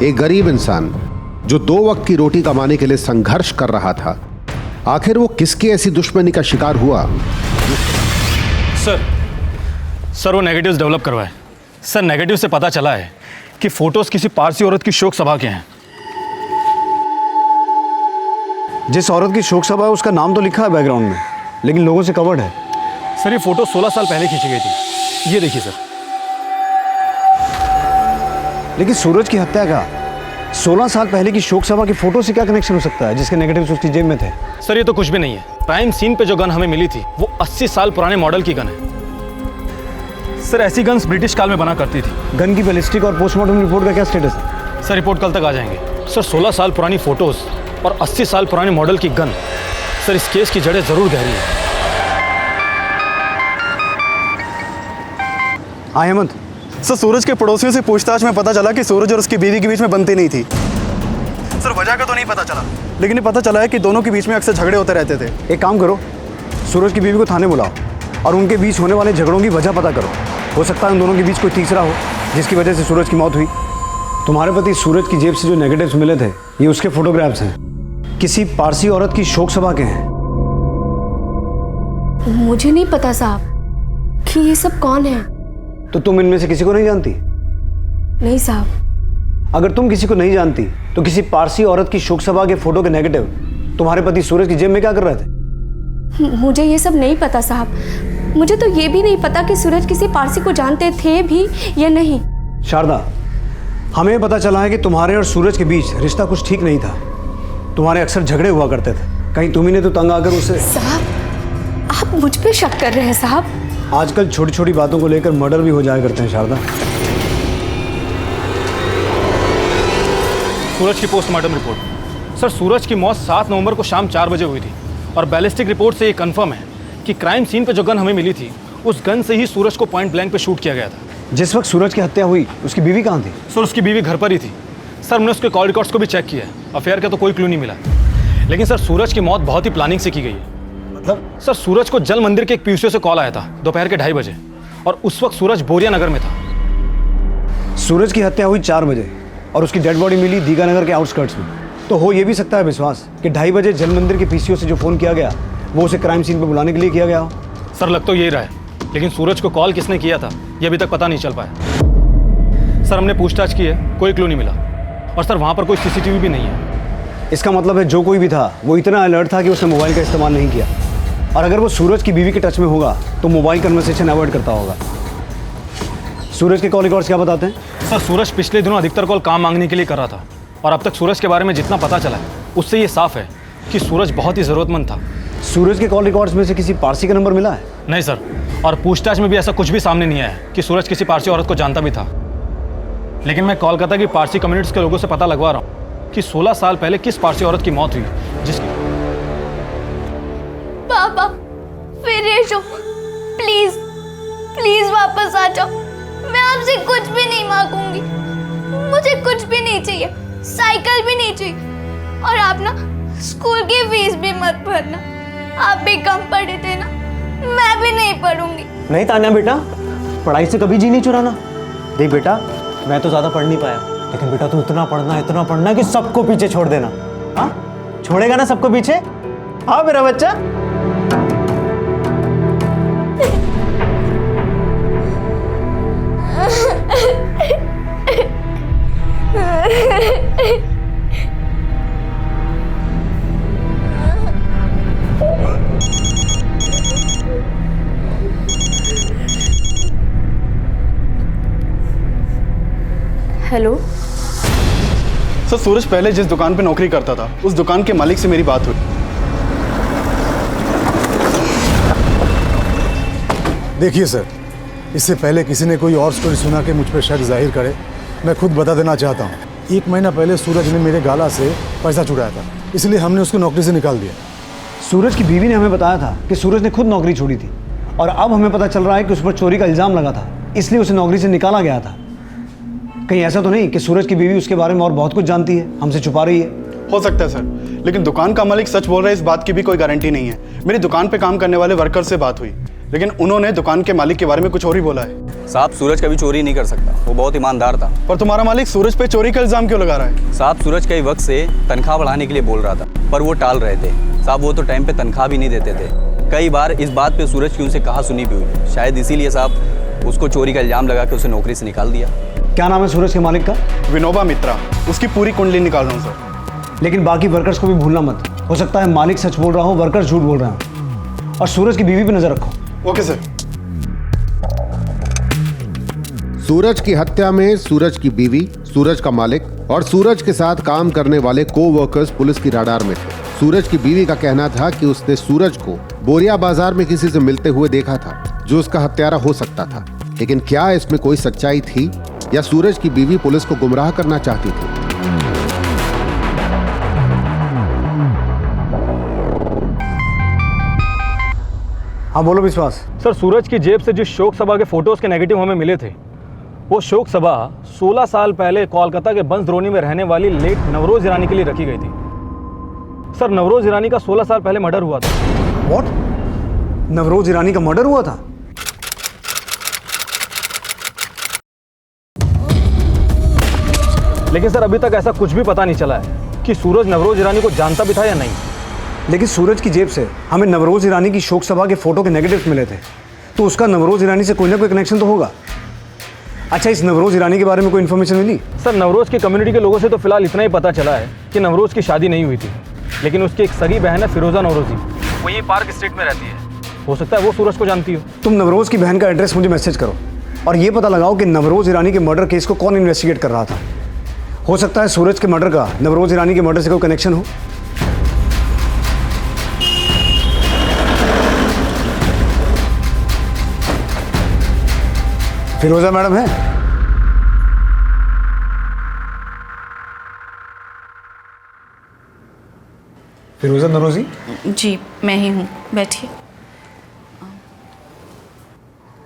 [SPEAKER 12] एक गरीब इंसान जो 2 वक्त की रोटी कमाने के लिए संघर्ष कर रहा था, आखिर वो किसकी ऐसी दुश्मनी का शिकार हुआ?
[SPEAKER 18] सर वो नेगेटिव्स डेवलप करवाए। सर नेगेटिव से पता चला है कि फोटोज किसी पारसी औरत की शोक सभा के हैं।
[SPEAKER 15] जिस औरत की शोक सभा है उसका नाम तो लिखा है बैकग्राउंड में, लेकिन लोगों से कवर्ड है।
[SPEAKER 18] सर ये फोटो 16 साल पहले खींची गई थी, ये देखिए सर।
[SPEAKER 15] लेकिन सूरज की हत्या का 16 साल पहले की शोक सभा की फोटो से क्या कनेक्शन हो सकता है जिसके नेगेटिव्स उसकी जेब में थे?
[SPEAKER 18] सर ये तो कुछ भी नहीं है। क्राइम सीन पे जो गन हमें मिली थी वो 80 साल पुराने मॉडल की गन है। सर ऐसी गन्स ब्रिटिश काल में बना करती थी।
[SPEAKER 15] गन की बैलिस्टिक और पोस्टमार्टम रिपोर्ट का क्या स्टेटस है?
[SPEAKER 18] सर रिपोर्ट कल तक आ जाएंगे। सर 16 साल पुरानी फोटोज और 80 साल पुराने मॉडल की गन, सर इस केस की जड़ें जरूर गहरी है।
[SPEAKER 15] हेमंत,
[SPEAKER 18] सर सूरज के पड़ोसियों से पूछताछ में पता चला कि सूरज और उसकी बीवी के बीच में बनती नहीं थी। सर वजह का तो नहीं पता चला, लेकिन ये पता चला है कि दोनों के बीच में अक्सर झगड़े होते रहते थे।
[SPEAKER 15] एक काम करो, सूरज की बीवी को थाने बुलाओ और उनके बीच होने वाले झगड़ों की वजह पता करो। हो सकता है उन दोनों के बीच कोई तीसरा हो जिसकी वजह से सूरज की मौत हुई। तुम्हारे पति सूरज की जेब से जो नेगेटिव्स मिले थे, ये उसके फोटोग्राफ्स हैं, किसी पारसी औरत की शोक सभा के हैं।
[SPEAKER 19] मुझे नहीं पता साहब कि ये सब कौन है।
[SPEAKER 15] तो तुम इनमें से किसी को नहीं जानती?
[SPEAKER 19] नहीं साहब।
[SPEAKER 15] अगर तुम किसी को नहीं जानती तो किसी पारसी औरत की शोक सभा के फोटो के नेगेटिव तुम्हारे पति सूरज की जेब में क्या कर रहे थे?
[SPEAKER 19] मुझे ये सब नहीं पता साहब। मुझे तो ये भी नहीं पता कि सूरज किसी पारसी को जानते थे भी या नहीं।
[SPEAKER 15] शारदा, हमें पता चला है कि तुम्हारे और सूरज के बीच रिश्ता कुछ ठीक नहीं था। तुम्हारे अक्सर झगड़े हुआ करते थे। कहीं तुम्ही ने तो तंग आकर उसे...
[SPEAKER 19] साहब आप मुझ पे शक कर रहे हैं साहब?
[SPEAKER 15] आजकल छोटी छोटी बातों को लेकर मर्डर भी हो जाया करते हैं शारदा।
[SPEAKER 18] सूरज की पोस्टमार्टम रिपोर्ट। सर सूरज की मौत 7 नवंबर को शाम 4 बजे हुई थी और बैलिस्टिक रिपोर्ट से ये कंफर्म है कि क्राइम सीन पे जो गन हमें मिली थी उस गन से ही सूरज को पॉइंट ब्लैंक पे शूट किया गया था।
[SPEAKER 15] जिस वक्त सूरज की हत्या हुई उसकी बीवी कहाँ थी?
[SPEAKER 18] सर उसकी बीवी घर पर ही थी। सर हमने उसके कॉल रिकॉर्ड्स को भी चेक किया है, अफेयर का तो कोई क्लू नहीं मिला। लेकिन सर सूरज की मौत बहुत ही प्लानिंग से की गई है।
[SPEAKER 15] मतलब?
[SPEAKER 18] सर सूरज को जल मंदिर के एक पीयूसी से कॉल आया था दोपहर के 2:30 बजे और उस वक्त सूरज बोरिया नगर में था।
[SPEAKER 15] सूरज की हत्या हुई 4 बजे और उसकी डेड बॉडी मिली दीगानगर के आउटस्कर्ट्स में। तो हो ये भी सकता है विश्वास कि 2:30 बजे जल मंदिर के पीसीओ से जो फोन किया गया वो उसे क्राइम सीन पर बुलाने के लिए किया गया हो।
[SPEAKER 18] सर लग तो यही रहा है, लेकिन सूरज को कॉल किसने किया था ये अभी तक पता नहीं चल पाया। सर हमने पूछताछ की है, कोई क्लू नहीं मिला। और सर वहाँ पर कोई सीसीटीवी भी नहीं है।
[SPEAKER 15] इसका मतलब है जो कोई भी था वो इतना अलर्ट था कि उसने मोबाइल का इस्तेमाल नहीं किया। और अगर वो सूरज की बीवी के टच में होगा तो मोबाइल कन्वर्सेशन अवॉइड करता होगा। सूरज के कॉल रिकॉर्ड्स क्या बताते हैं?
[SPEAKER 18] सर सूरज पिछले दिनों अधिकतर कॉल काम मांगने के लिए कर रहा था और अब तक सूरज के बारे में जितना पता चला है उससे ये साफ है कि सूरज बहुत ही ज़रूरतमंद था
[SPEAKER 15] सूरज के कॉल रिकॉर्ड्स में से किसी पारसी का नंबर मिला है?
[SPEAKER 18] नहीं सर, और पूछताछ में भी ऐसा कुछ भी सामने नहीं आया कि सूरज किसी पारसी औरत को जानता भी था। लेकिन मैं कोलकाता की पारसी कम्युनिटीज के लोगों से पता लगवा रहा हूँ कि 16 साल पहले किस पारसी औरत की मौत हुई जिसकी।
[SPEAKER 19] पापा फिर ये शो, प्लीज प्लीज वापस आ जाओ। मैं आपसे कुछ भी नहीं मांगूंगी, मुझे कुछ भी नहीं चाहिए, साइकिल भी नहीं चाहिए। और आप ना स्कूल की फीस भी मत भरना, आप भी कम पढ़े थे ना, मैं भी नहीं पढ़ूंगी।
[SPEAKER 15] नहीं तान्या बेटा, पढ़ाई से कभी जी नहीं चुराना। देख बेटा, मैं तो ज़्यादा पढ़ नहीं पाया, लेकिन बेटा तू इतना पढ़ना कि सबको पीछे छोड़ देना। हाँ, छोड़ेगा ना सबको पीछे? हाँ मेरा बच्चा।
[SPEAKER 19] हेलो
[SPEAKER 13] सर, सूरज पहले जिस दुकान पे नौकरी करता था उस दुकान के मालिक से मेरी बात हुई।
[SPEAKER 20] देखिए सर, इससे पहले किसी ने कोई और स्टोरी सुना के मुझ पर शक जाहिर करे, मैं खुद बता देना चाहता हूँ। 1 महीना पहले सूरज ने मेरे गाला से पैसा चुराया था, इसलिए हमने उसको नौकरी से निकाल दिया।
[SPEAKER 15] सूरज की बीवी ने हमें बताया था कि सूरज ने खुद नौकरी छोड़ी थी, और अब हमें पता चल रहा है कि उस पर चोरी का इल्ज़ाम लगा था, इसलिए उसे नौकरी से निकाला गया था। कहीं ऐसा तो नहीं कि सूरज की बीवी उसके बारे में और बहुत कुछ जानती है, हमसे छुपा रही है?
[SPEAKER 13] हो सकता है सर, लेकिन दुकान का मालिक सच बोल रहा है इस बात की भी कोई गारंटी नहीं है। मेरी दुकान पे काम करने वाले वर्कर से बात हुई, लेकिन उन्होंने दुकान के मालिक के बारे में कुछ और ही बोला है।
[SPEAKER 21] साहब, सूरज कभी चोरी नहीं कर सकता, वो बहुत ईमानदार था।
[SPEAKER 13] पर तुम्हारा मालिक सूरज पे चोरी का इल्जाम क्यों लगा रहा है?
[SPEAKER 21] साहब, सूरज कई वक्त से तनख्वाह बढ़ाने के लिए बोल रहा था, पर वो टाल रहे थे। साहब, वो तो टाइम पे तनख्वाह भी नहीं देते थे। कई बार इस बात पे सूरज की उनसे कहा सुनी भी हुई, शायद इसीलिए साहब उसको चोरी का इल्जाम लगा के उसे नौकरी से निकाल दिया।
[SPEAKER 15] क्या नाम है सूरज के मालिक का?
[SPEAKER 13] विनोबा मित्रा। उसकी पूरी कुंडली निकाल रहा हूँ सर।
[SPEAKER 15] लेकिन बाकी वर्कर्स को भी भूलना मत, हो सकता है मालिक सच बोल रहा हो, वर्कर्स झूठ बोल रहे हो। और सूरज की बीवी पे नजर रखो।
[SPEAKER 13] Okay sir.
[SPEAKER 12] सूरज की हत्या में सूरज की बीवी, सूरज का मालिक और सूरज के साथ काम करने वाले को-वर्कर्स पुलिस की राडार में थे। सूरज की बीवी का कहना था कि उसने सूरज को बोरिया बाजार में किसी से मिलते हुए देखा था जो उसका हत्यारा हो सकता था। लेकिन क्या इसमें कोई सच्चाई थी या सूरज की बीवी पुलिस को गुमराह करना चाहती थी?
[SPEAKER 15] हाँ बोलो विश्वास।
[SPEAKER 18] सर, सूरज की जेब से जिस शोक सभा के फोटोज के नेगेटिव हमें मिले थे, वो शोक सभा 16 साल पहले कोलकाता के बंसद्रोणी में रहने वाली लेट नवरोज ईरानी के लिए रखी गई थी। सर, नवरोज ईरानी का 16 साल पहले मर्डर हुआ था।
[SPEAKER 15] व्हाट? नवरोज ईरानी का मर्डर हुआ था?
[SPEAKER 18] लेकिन सर, अभी तक ऐसा कुछ भी पता नहीं चला है कि सूरज नवरोज ईरानी को जानता भी था या नहीं।
[SPEAKER 15] लेकिन सूरज की जेब से हमें नवरोज ईरानी की शोक सभा के फोटो के नेगेटिव्स मिले थे, तो उसका नवरोज ईरानी से कोई ना कोई कनेक्शन तो होगा। अच्छा, इस नवरोज ईरानी के बारे में कोई इन्फॉर्मेशन मिली?
[SPEAKER 18] सर, नवरोज की कम्युनिटी के लोगों से तो फिलहाल इतना ही पता चला है कि नवरोज की शादी नहीं हुई थी, लेकिन उसकी एक सगी बहन है फिरोजा नवरोजी, वो यही पार्क स्ट्रीट में रहती है। हो सकता है वो सूरज को जानती हो।
[SPEAKER 15] तुम नवरोज की बहन का एड्रेस मुझे मैसेज करो और ये पता लगाओ कि नवरोज ईरानी के मर्डर केस को कौन इन्वेस्टिगेट कर रहा था। हो सकता है सूरज के मर्डर का नवरोज ईरानी के मर्डर से कोई कनेक्शन हो। फिरोजा मैडम है? फिरोजा नवरोजी?
[SPEAKER 16] जी मैं ही हूँ, बैठिए।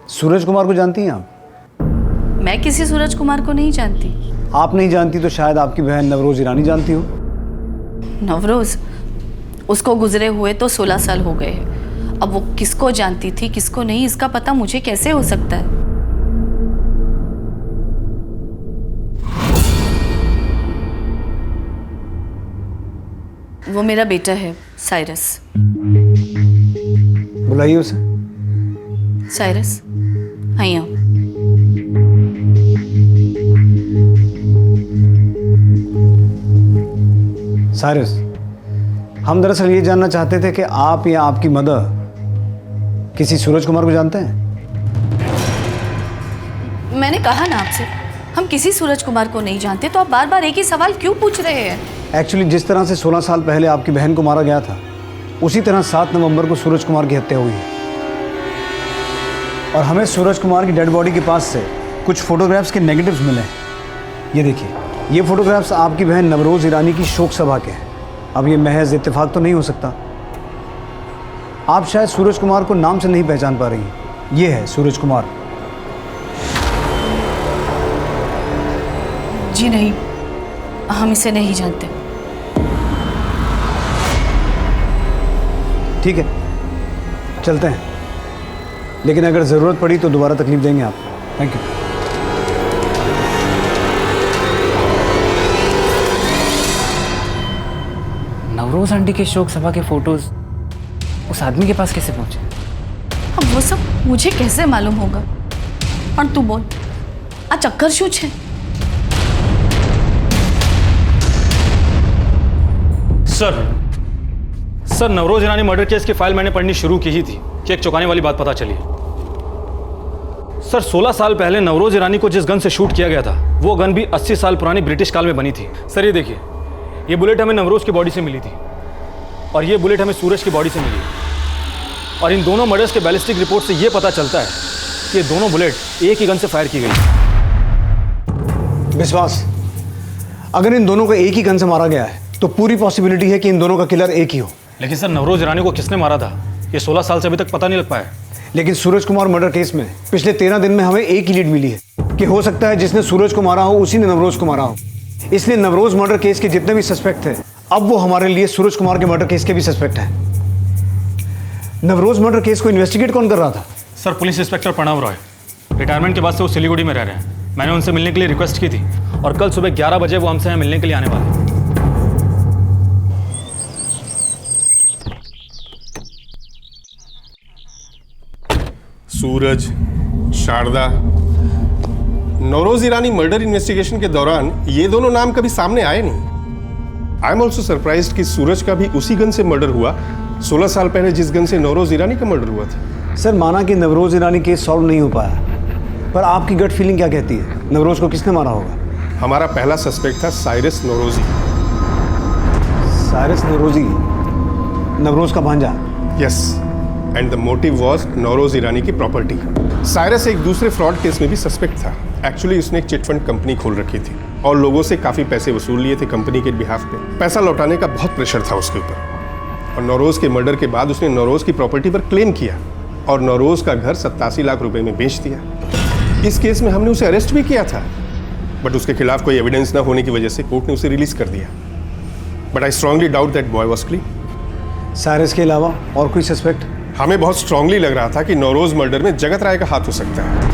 [SPEAKER 15] सूरज कुमार को जानती हैं आप?
[SPEAKER 16] मैं किसी सूरज कुमार को नहीं जानती।
[SPEAKER 15] आप नहीं जानती तो शायद आपकी बहन नवरोज ईरानी जानती हो।
[SPEAKER 16] नवरोज, उसको गुजरे हुए तो 16 साल हो गए हैं। अब वो किसको जानती थी किसको नहीं, इसका पता मुझे कैसे हो सकता है? वो मेरा बेटा है साइरस।
[SPEAKER 15] बुलाइए उसे।
[SPEAKER 16] साइरस, आई आओ।
[SPEAKER 15] साइरस, हम दरअसल ये जानना चाहते थे कि आप या आपकी मदर किसी सूरज कुमार को जानते हैं?
[SPEAKER 16] मैंने कहा ना आपसे, हम किसी सूरज कुमार को नहीं जानते, तो आप बार बार एक ही सवाल क्यों पूछ रहे हैं?
[SPEAKER 15] एक्चुअली जिस तरह से 16 साल पहले आपकी बहन को मारा गया था,
[SPEAKER 20] उसी तरह 7 नवंबर को सूरज कुमार की हत्या हुई है। और हमें सूरज कुमार की डेड बॉडी के पास से कुछ फोटोग्राफ्स के नेगेटिव्स मिले हैं। ये देखिए, ये फोटोग्राफ्स आपकी बहन नवरोज ईरानी की शोक सभा के हैं। अब ये महज इत्तेफाक तो नहीं हो सकता। आप शायद सूरज कुमार को नाम से नहीं पहचान पा रही। ये है सूरज कुमार।
[SPEAKER 16] जी नहीं, हम इसे नहीं जानते।
[SPEAKER 20] ठीक है, चलते हैं, लेकिन अगर ज़रूरत पड़ी तो दोबारा तकलीफ देंगे आप। Thank you.
[SPEAKER 11] नवरोज आंटी के शोक सभा के फोटोज उस आदमी के पास कैसे पहुंचे?
[SPEAKER 16] अब वो सब मुझे कैसे मालूम होगा? और तू बोल, आ चक्कर शू छे?
[SPEAKER 18] सर नवरोज ईरानी मर्डर केस की फाइल मैंने पढ़नी शुरू की ही थी कि एक चौंकाने वाली बात पता चली। सर 16 साल पहले नवरोज ईरानी को जिस गन से शूट किया गया था वो गन भी 80 साल पुरानी ब्रिटिश काल में बनी थी। सर ये देखिए, ये बुलेट हमें नवरोज की बॉडी से मिली थी और ये बुलेट हमें सूरज की बॉडी से मिली। और इन दोनों मर्डर्स के बैलिस्टिक रिपोर्ट से ये पता चलता है कि ये दोनों बुलेट एक ही गन से फायर की गई।
[SPEAKER 20] विश्वास, अगर इन दोनों को एक ही गन से मारा गया है तो पूरी पॉसिबिलिटी है कि इन दोनों का किलर एक ही हो।
[SPEAKER 18] लेकिन सर नवरोज ईरानी को किसने मारा था ये 16 साल से अभी तक पता नहीं लग पाया।
[SPEAKER 20] लेकिन सूरज कुमार मर्डर केस में पिछले 13 दिन में हमें एक ही लीड मिली है कि हो सकता है जिसने सूरज को मारा हो उसी ने नवरोज को मारा हो। इसलिए नवरोज मर्डर केस के जितने भी सस्पेक्ट थे अब वो हमारे लिए सूरज कुमार के मर्डर केस के भी सस्पेक्ट हैं। नवरोज मर्डर केस को इन्वेस्टिगेट कौन कर रहा था?
[SPEAKER 18] Sir police inspector Pranav Roy. Retirement के बाद से वो सिलीगुड़ी में रह रहे हैं। मैंने उनसे मिलने के लिए रिक्वेस्ट की थी और कल सुबह 11 बजे वो हमसे यहाँ मिलने के लिए आने वाले हैं।
[SPEAKER 5] सूरज, शारदा, नवरोज ईरानी मर्डर इन्वेस्टिगेशन के दौरान ये दोनों नाम कभी सामने आए नहीं। आई एम ऑल्सो सरप्राइज्ड कि सूरज का भी उसी गन से मर्डर हुआ 16 साल पहले जिस गन से नवरोज ईरानी का मर्डर हुआ था।
[SPEAKER 20] सर माना कि नवरोज ईरानी केस सॉल्व नहीं हो पाया, पर आपकी गट फीलिंग क्या कहती है? नवरोज को किसने मारा होगा?
[SPEAKER 5] हमारा पहला सस्पेक्ट था साइरस नवरोजी।
[SPEAKER 20] साइरस नवरोजी, नवरोज का भांजा?
[SPEAKER 5] Yes, and the motive was Navroz Irani की प्रॉपर्टी। साइरस एक दूसरे फ्रॉड केस में भी सस्पेक्ट था। एक्चुअली उसने एक चिटफंड कंपनी खोल रखी थी और लोगों से काफ़ी पैसे वसूल लिए थे कंपनी के बिहाफ पे। पैसा लौटाने का बहुत प्रेशर था उसके ऊपर और नवरोज के मर्डर के बाद उसने नवरोज की प्रॉपर्टी पर क्लेम किया और नवरोज का घर 87 लाख रुपए में बेच दिया। इस केस में हमने उसे अरेस्ट भी किया था, बट उसके खिलाफ कोई एविडेंस न होने की वजह से कोर्ट ने उसे रिलीज कर दिया। But I strongly doubt that boy was clean.
[SPEAKER 20] Cyrus के अलावा और कोई सस्पेक्ट?
[SPEAKER 5] हमें बहुत स्ट्रांगली लग रहा था कि नवरोज मर्डर में जगत राय का हाथ हो सकता है।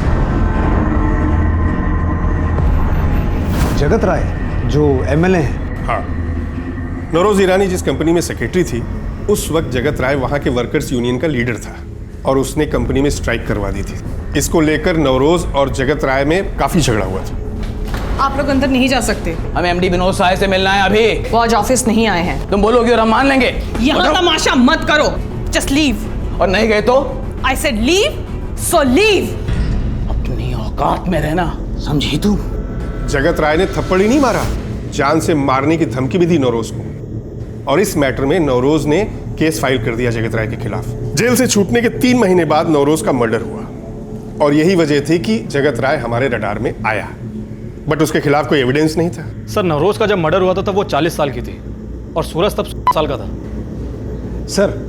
[SPEAKER 20] जगत राय जो एमएलए हैं?
[SPEAKER 5] हाँ, नवरोज ईरानी जिस कंपनी में सेक्रेटरी थी उस वक्त जगत राय वहां के वर्कर्स यूनियन का लीडर था और उसने कंपनी में स्ट्राइक करवा दी थी। इसको लेकर नवरोज और जगत राय में काफी झगड़ा हुआ था।
[SPEAKER 22] आप लोग अंदर नहीं जा सकते।
[SPEAKER 21] हमें एमडी विनोद साय से मिलना है अभी।
[SPEAKER 22] वो आज ऑफिस नहीं आए हैं।
[SPEAKER 21] तुम बोलोगे और हम मान लेंगे।
[SPEAKER 22] यहाँ तमाशा मत करो, जस्ट लीव।
[SPEAKER 21] और नहीं गए तो?
[SPEAKER 22] I said leave, so leave.
[SPEAKER 21] अपनी औकात में रहना, समझी तू?
[SPEAKER 5] जगत राय ने थप्पड़ ही नहीं मारा, जान से मारने की धमकी भी दी नवरोज को। और इस मैटर में नवरोज ने केस फाइल कर दिया जगत राय के खिलाफ। जेल से छूटने के 3 महीने बाद नवरोज का मर्डर हुआ और यही वजह थी कि जगत राय हमारे रडार में आया, बट उसके खिलाफ कोई एविडेंस नहीं था।
[SPEAKER 18] सर नवरोज का जब मर्डर हुआ था तब वो 40 साल की थी और सूरज तब 16 साल का था।
[SPEAKER 20] सर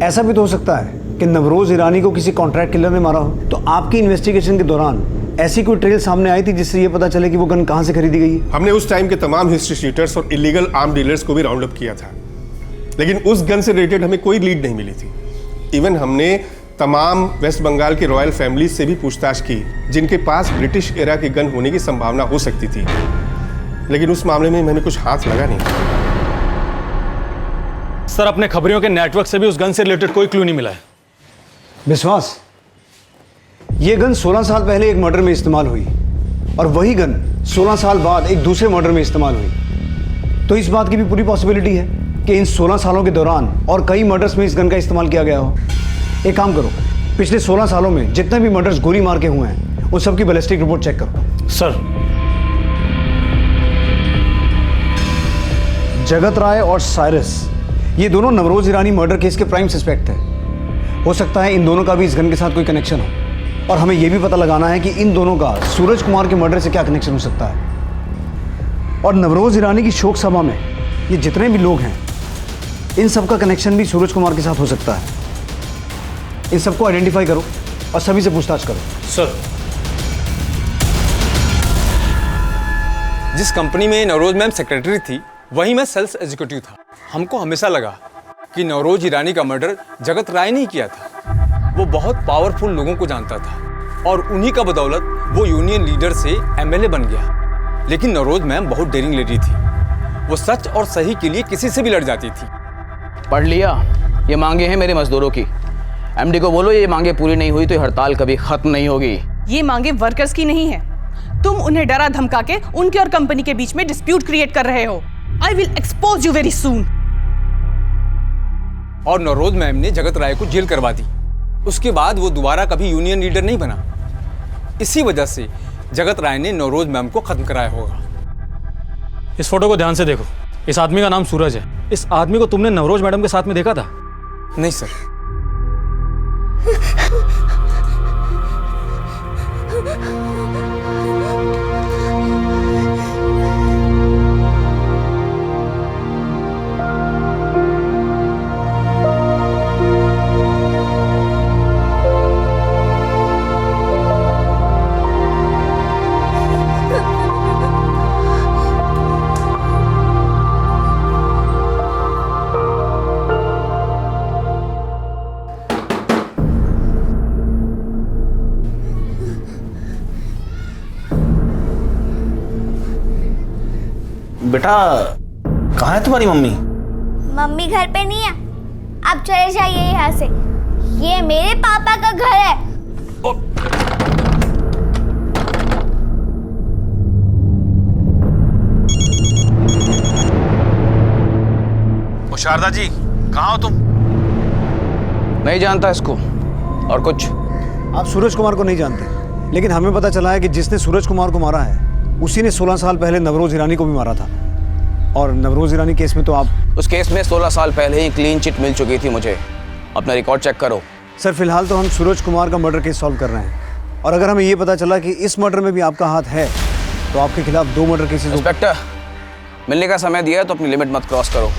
[SPEAKER 20] ऐसा भी तो हो सकता है कि नवरोज ईरानी को किसी कॉन्ट्रैक्ट किलर ने मारा हो। तो आपकी इन्वेस्टिगेशन के दौरान ऐसी कोई ट्रेल सामने आई थी जिससे ये पता चले कि वो गन कहां से खरीदी गई है?
[SPEAKER 5] हमने उस टाइम के तमाम हिस्ट्री शीटर्स और इलीगल आर्म डीलर्स को भी राउंड अप किया था, लेकिन उस गन से रिलेटेड हमें कोई लीड नहीं मिली थी। इवन हमने तमाम वेस्ट बंगाल की रॉयल फैमिलीज से भी पूछताछ की जिनके पास ब्रिटिश एरा की गन होने की संभावना हो सकती थी, लेकिन उस मामले में हमें कुछ हाथ लगा नहीं।
[SPEAKER 18] सर अपने खबरियों के नेटवर्क से भी उस गन से रिलेटेड कोई क्लू नहीं मिला है।
[SPEAKER 20] विश्वास, ये गन 16 साल पहले एक मर्डर में इस्तेमाल हुई और वही गन 16 साल बाद एक दूसरे मर्डर में इस्तेमाल हुई। तो इस बात की भी पूरी पॉसिबिलिटी है कि इन 16 सालों के दौरान और कई मर्डर्स में इस गन का इस्तेमाल किया गया हो। एक काम करो, पिछले 16 सालों में जितने भी मर्डर्स गोली मार के हुए हैं उन सबकी बैलिस्टिक रिपोर्ट चेक करो।
[SPEAKER 18] सर
[SPEAKER 20] जगत राय और साइरस
[SPEAKER 15] ये दोनों नवरोज ईरानी मर्डर केस के प्राइम सस्पेक्ट थे। हो सकता है इन दोनों का भी इस गन के साथ कोई कनेक्शन हो, और हमें यह भी पता लगाना है कि इन दोनों का सूरज कुमार के मर्डर से क्या कनेक्शन हो सकता है। और नवरोज ईरानी की शोक सभा में ये जितने भी लोग हैं, इन सबका कनेक्शन भी सूरज कुमार के साथ हो सकता है। इन सबको आइडेंटिफाई करो और सभी से पूछताछ करो।
[SPEAKER 18] सर,
[SPEAKER 21] जिस कंपनी में नवरोज मैम सेक्रेटरी थी, वहीं मैं सेल्स एग्जीक्यूटिव था। हमको हमेशा लगा कि नवरोज ईरानी का मर्डर जगत राय ने किया था। वो बहुत पावरफुल लोगों को जानता था और उन्हीं का बदौलत वो यूनियन लीडर से एमएलए बन गया। लेकिन नवरोज मैम बहुत डेयरिंग लेडी थी। वो सच और सही के लिए किसी से भी लड़ जाती थी।
[SPEAKER 4] पढ़ लिया? ये मांगे हैं मेरे मजदूरों की। एमडी को बोलो ये मांगे पूरी नहीं हुई तो हड़ताल कभी खत्म नहीं होगी।
[SPEAKER 22] ये मांगे वर्कर्स की नहीं है। तुम उन्हें डरा धमका के उनके और कंपनी के बीच में डिस्प्यूट क्रिएट कर रहे हो। I will expose you very soon.
[SPEAKER 21] और नवरोज मैम ने जगत राय को जेल करवा दी। उसके बाद वो दोबारा कभी यूनियन लीडर नहीं बना। इसी वजह से जगत राय ने नवरोज मैम को खत्म कराया होगा।
[SPEAKER 18] इस फोटो को ध्यान से देखो। इस आदमी का नाम सूरज है। इस आदमी को तुमने नवरोज मैडम के साथ में देखा था?
[SPEAKER 21] नहीं सर।
[SPEAKER 9] बेटा, कहाँ है तुम्हारी मम्मी?
[SPEAKER 2] मम्मी घर पे नहीं है। आप चले जाइए यहाँ से। ये मेरे पापा का घर है।
[SPEAKER 9] ओ शारदा जी, कहाँ हो तुम?
[SPEAKER 4] नहीं जानता इसको। और कुछ?
[SPEAKER 15] आप सूरज कुमार को नहीं जानते, लेकिन हमें पता चला है कि जिसने सूरज कुमार को मारा है उसी ने 16 साल पहले नवरोज ईरानी को भी मारा था। और नवरोज ईरानी केस में तो आप...
[SPEAKER 4] उस केस में 16 साल पहले ही क्लीन चिट मिल चुकी थी मुझे। अपना रिकॉर्ड चेक करो।
[SPEAKER 15] सर, फिलहाल तो हम सूरज कुमार का मर्डर केस सॉल्व कर रहे हैं, और अगर हमें ये पता चला कि इस मर्डर में भी आपका हाथ है तो आपके खिलाफ 2 मर्डर केसेस...
[SPEAKER 4] इंस्पेक्टर, मिलने का समय दिया है तो अपनी लिमिट मत क्रॉस करो।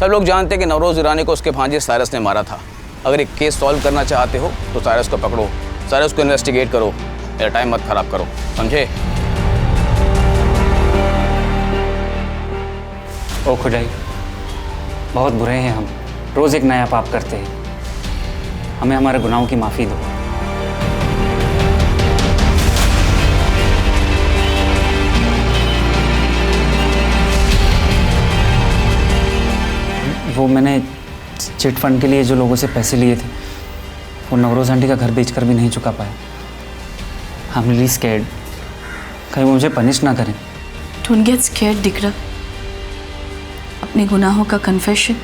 [SPEAKER 4] सब लोग जानते हैं कि नवरोज ईरानी को उसके भांजे साइरस ने मारा था। अगर एक केस सॉल्व करना चाहते हो तो साइरस को पकड़ो, साइरस को इन्वेस्टिगेट करो। मेरा टाइम मत खराब करो, समझे?
[SPEAKER 23] ओ खुदाई, बहुत बुरे हैं हम। रोज़ एक नया पाप करते हैं। हमें हमारे गुनाहों की माफ़ी दो। वो मैंने चिट फंड के लिए जो लोगों से पैसे लिए थे, वो नवरोज आंटी का घर बेचकर भी नहीं चुका पाया। आई एम रियली स्कैर्ड, कहीं वो मुझे पनिश ना करें।
[SPEAKER 16] डोंट गेट स्कैर्ड दिकरा। अपने गुनाहों का कन्फेशन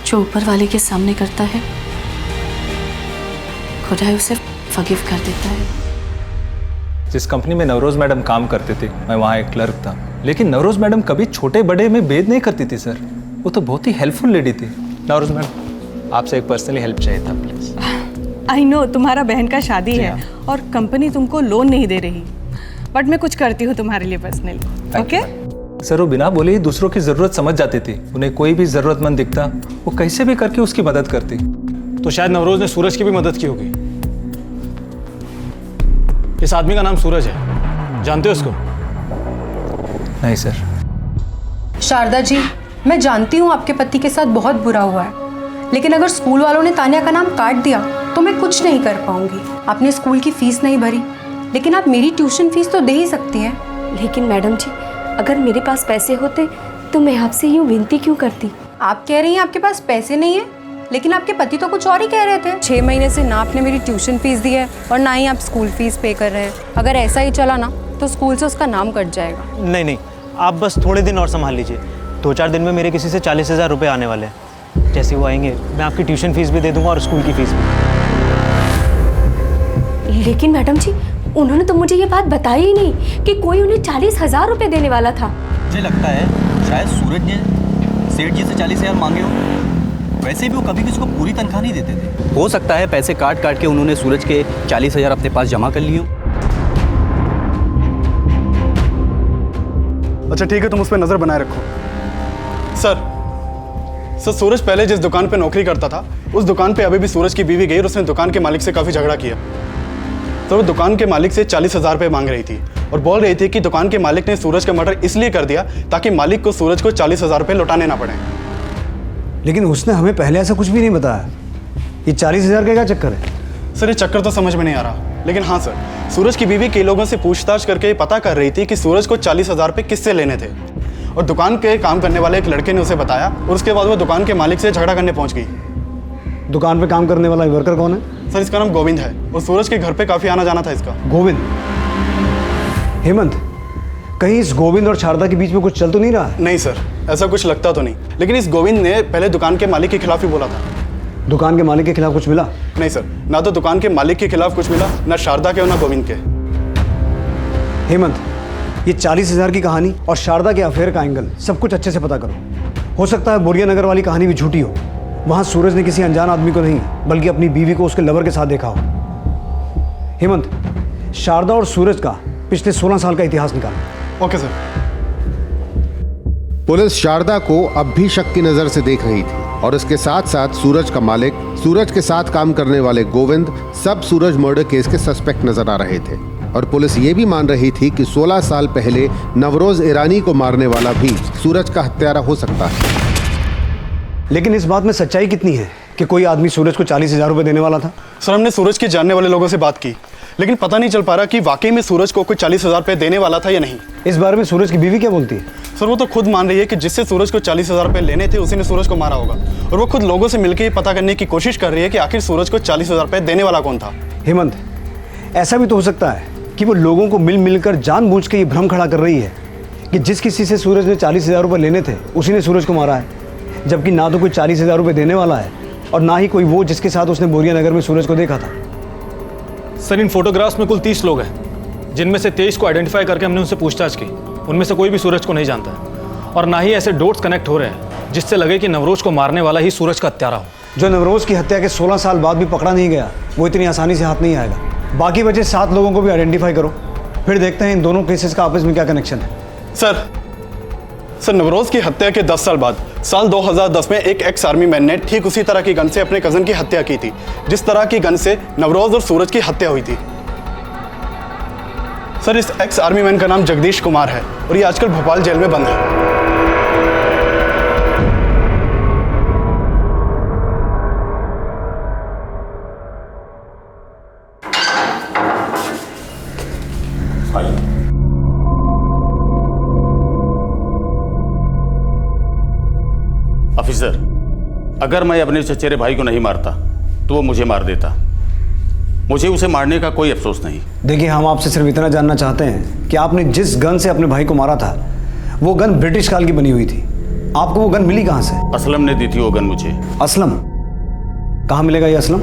[SPEAKER 16] जो ऊपर वाले के सामने करता है, खुदा उसे फॉरगिव कर देता है।
[SPEAKER 7] जिस कंपनी में नवरोज मैडम काम करते थे, मैं वहाँ एक क्लर्क था। लेकिन नवरोज मैडम कभी छोटे बड़े में भेद नहीं करती थी सर। वो तो बहुत ही हेल्पफुल लेडी थी। नवरोज मैडम, आपसे एक पर्सनली हेल्प चाहिए था प्लीज।
[SPEAKER 22] आई नो तुम्हारा बहन का शादी है और कंपनी तुमको लोन नहीं दे रही, बट मैं कुछ करती हूँ तुम्हारे लिए पर्सनली। ओके
[SPEAKER 7] सर, वो बिना बोले ही दूसरों की जरूरत समझ जाती थी। उन्हें कोई भी जरूरतमंद दिखता, वो कैसे भी करके उसकी मदद करती।
[SPEAKER 18] तो शायद नवरोज ने सूरज की भी मदद की होगी। इस आदमी का नाम सूरज है, जानते हो उसको?
[SPEAKER 7] नहीं सर।
[SPEAKER 1] शारदा जी, मैं जानती हूँ आपके पति के साथ बहुत बुरा हुआ है, लेकिन अगर स्कूल वालों ने तान्या का नाम काट दिया तो मैं कुछ नहीं कर पाऊंगी। आपने स्कूल की फीस नहीं भरी, लेकिन आप मेरी ट्यूशन फीस तो दे ही सकती हैं।
[SPEAKER 6] लेकिन मैडम जी, अगर मेरे पास पैसे होते तो मैं आपसे यूँ विनती क्यों करती?
[SPEAKER 1] आप कह रही हैं आपके पास पैसे नहीं है, लेकिन आपके पति तो कुछ और ही कह रहे थे। 6 महीने से ना आपने मेरी ट्यूशन फीस दी है और ना ही आप स्कूल फीस पे कर रहे हैं। अगर ऐसा ही चला ना तो स्कूल से उसका नाम कट जाएगा।
[SPEAKER 24] नहीं नहीं, आप बस थोड़े दिन और संभाल लीजिए। 2-4 दिन में मेरे किसी से 40,000 रुपये आने वाले हैं। जैसे वो आएंगे मैं आपकी ट्यूशन फीस भी दे दूंगा और स्कूल की फीस भी।
[SPEAKER 6] लेकिन मैडम जी, उन्होंने तो मुझे ये बात बताई ही नहीं कि कोई उन्हें 40,000 रुपये देने वाला था।
[SPEAKER 21] मुझे लगता है शायद सूरज ने सेठ जी से 40,000 मांगे हो। वैसे भी वो कभी किसी को पूरी तनख्वाह नहीं देते थे। हो सकता है पैसे काट काट के उन्होंने सूरज के 40,000 अपने पास जमा कर लिए।
[SPEAKER 13] अच्छा ठीक है, तुम उस पर नज़र बनाए रखो। सर सूरज पहले जिस दुकान पे नौकरी करता था उस दुकान पे अभी भी सूरज की बीवी गई और उसने दुकान के मालिक से काफ़ी झगड़ा किया। तो वो दुकान के मालिक से 40,000 रुपये मांग रही थी और बोल रही थी कि दुकान के मालिक ने सूरज का मर्डर इसलिए कर दिया ताकि मालिक को सूरज को 40,000 रुपये लौटाने ना पड़े।
[SPEAKER 3] लेकिन उसने हमें पहले ऐसा कुछ भी नहीं बताया। ये 40,000 का क्या चक्कर है?
[SPEAKER 13] सर ये चक्कर तो समझ में नहीं आ रहा, लेकिन हाँ सर, सूरज की बीवी कई लोगों से पूछताछ करके पता कर रही थी कि सूरज को 40,000 रुपये किससे लेने थे और दुकान के काम करने वाले एक लड़के ने उसे बताया और उसके बाद वो दुकान के मालिक से झगड़ा करने पहुंच गई।
[SPEAKER 3] दुकान पे काम करने वाला वर्कर कौन है?
[SPEAKER 13] सर इसका नाम गोविंद है और सूरज के घर पे काफ़ी आना जाना था इसका।
[SPEAKER 3] गोविंद? हेमंत, कहीं इस गोविंद और शारदा के बीच में कुछ चल तो नहीं रहा?
[SPEAKER 13] नहीं सर, ऐसा कुछ लगता तो नहीं, लेकिन इस गोविंद ने पहले दुकान के मालिक के खिलाफ ही बोला था।
[SPEAKER 3] दुकान के मालिक के खिलाफ कुछ मिला?
[SPEAKER 13] नहीं सर, ना तो दुकान के मालिक के खिलाफ कुछ मिला, ना शारदा के और ना गोविंद के।
[SPEAKER 3] हेमंत, ये 40,000 की कहानी और शारदा के अफेयर का एंगल सब कुछ अच्छे से पता करो। हो सकता है बोरिया नगर वाली कहानी भी झूठी हो। वहां सूरज ने किसी अनजान आदमी को नहीं बल्कि अपनी बीवी को उसके लवर के साथ देखा हो। हेमंत, शारदा और सूरज का पिछले 16 साल का इतिहास निकालो।
[SPEAKER 13] Okay sir.
[SPEAKER 12] पुलिस शारदा को अब भी शक की नजर से देख रही थी और इसके साथ साथ सूरज का मालिक, सूरज के साथ काम करने वाले गोविंद, सब सूरज मर्डर केस के सस्पेक्ट नजर आ रहे थे। और पुलिस ये भी मान रही थी कि 16 साल पहले नवरोज ईरानी को मारने वाला भी सूरज का हत्यारा हो सकता है।
[SPEAKER 3] लेकिन इस बात में सच्चाई कितनी है कि कोई आदमी सूरज को 40,000 रुपये देने वाला था?
[SPEAKER 13] सर हमने सूरज के जानने वाले लोगों से बात की, लेकिन पता नहीं चल पा रहा कि वाकई में सूरज को कोई 40,000 रुपये देने वाला था या नहीं।
[SPEAKER 3] इस बारे में सूरज की बीवी क्या बोलती है?
[SPEAKER 13] सर वो तो खुद मान रही है कि जिससे सूरज को 40,000 रुपये लेने थे उसी ने सूरज को मारा होगा और वो खुद लोगों से मिलकर ये पता करने की कोशिश कर रही है कि आखिर सूरज को 40,000 रुपये देने वाला कौन था।
[SPEAKER 3] हेमंत, ऐसा भी तो हो सकता है कि वो लोगों को मिल मिलकर जानबूझ के ये भ्रम खड़ा कर रही है कि जिस किसी से सूरज ने 40,000 रुपये लेने थे उसी ने सूरज को मारा है, जबकि ना तो कोई 40,000 रुपये देने वाला है और ना ही कोई वो जिसके साथ उसने बोरिया नगर में सूरज को देखा था।
[SPEAKER 18] सर इन फोटोग्राफ्स में कुल 30 लोग हैं, जिनमें से 23 को आइडेंटिफाई करके हमने उनसे पूछताछ की। उनमें से कोई भी सूरज को नहीं जानता है और ना ही ऐसे डॉट्स कनेक्ट हो रहे हैं जिससे लगे कि नवरोज को मारने वाला ही सूरज का हत्यारा हो।
[SPEAKER 3] जो नवरोज की हत्या के 16 साल बाद भी पकड़ा नहीं गया वो इतनी आसानी से हाथ नहीं आएगा। बाकी बचे 7 लोगों को भी आइडेंटिफाई करो, फिर देखते हैं इन दोनों केसेस का आपस में क्या कनेक्शन है।
[SPEAKER 13] सर नवरोज की हत्या के 10 साल बाद साल 2010 में एक एक्स आर्मी मैन ने ठीक उसी तरह की गन से अपने कजन की हत्या की थी जिस तरह की गन से नवरोज और सूरज की हत्या हुई थी। सर इस एक्स आर्मी मैन का नाम जगदीश कुमार है और ये आजकल भोपाल जेल में बंद है।
[SPEAKER 9] ऑफिसर, अगर मैं अपने चचेरे भाई को नहीं मारता तो वो मुझे मार देता। मुझे उसे मारने का कोई अफसोस नहीं।
[SPEAKER 3] देखिए, हम आपसे सिर्फ इतना जानना चाहते हैं कि आपने जिस गन से अपने भाई को मारा था वो गन ब्रिटिश काल की बनी हुई थी। आपको वो गन मिली कहाँ से?
[SPEAKER 9] असलम ने दी थी वो गन मुझे।
[SPEAKER 3] असलम? कहाँ मिलेगा ये असलम?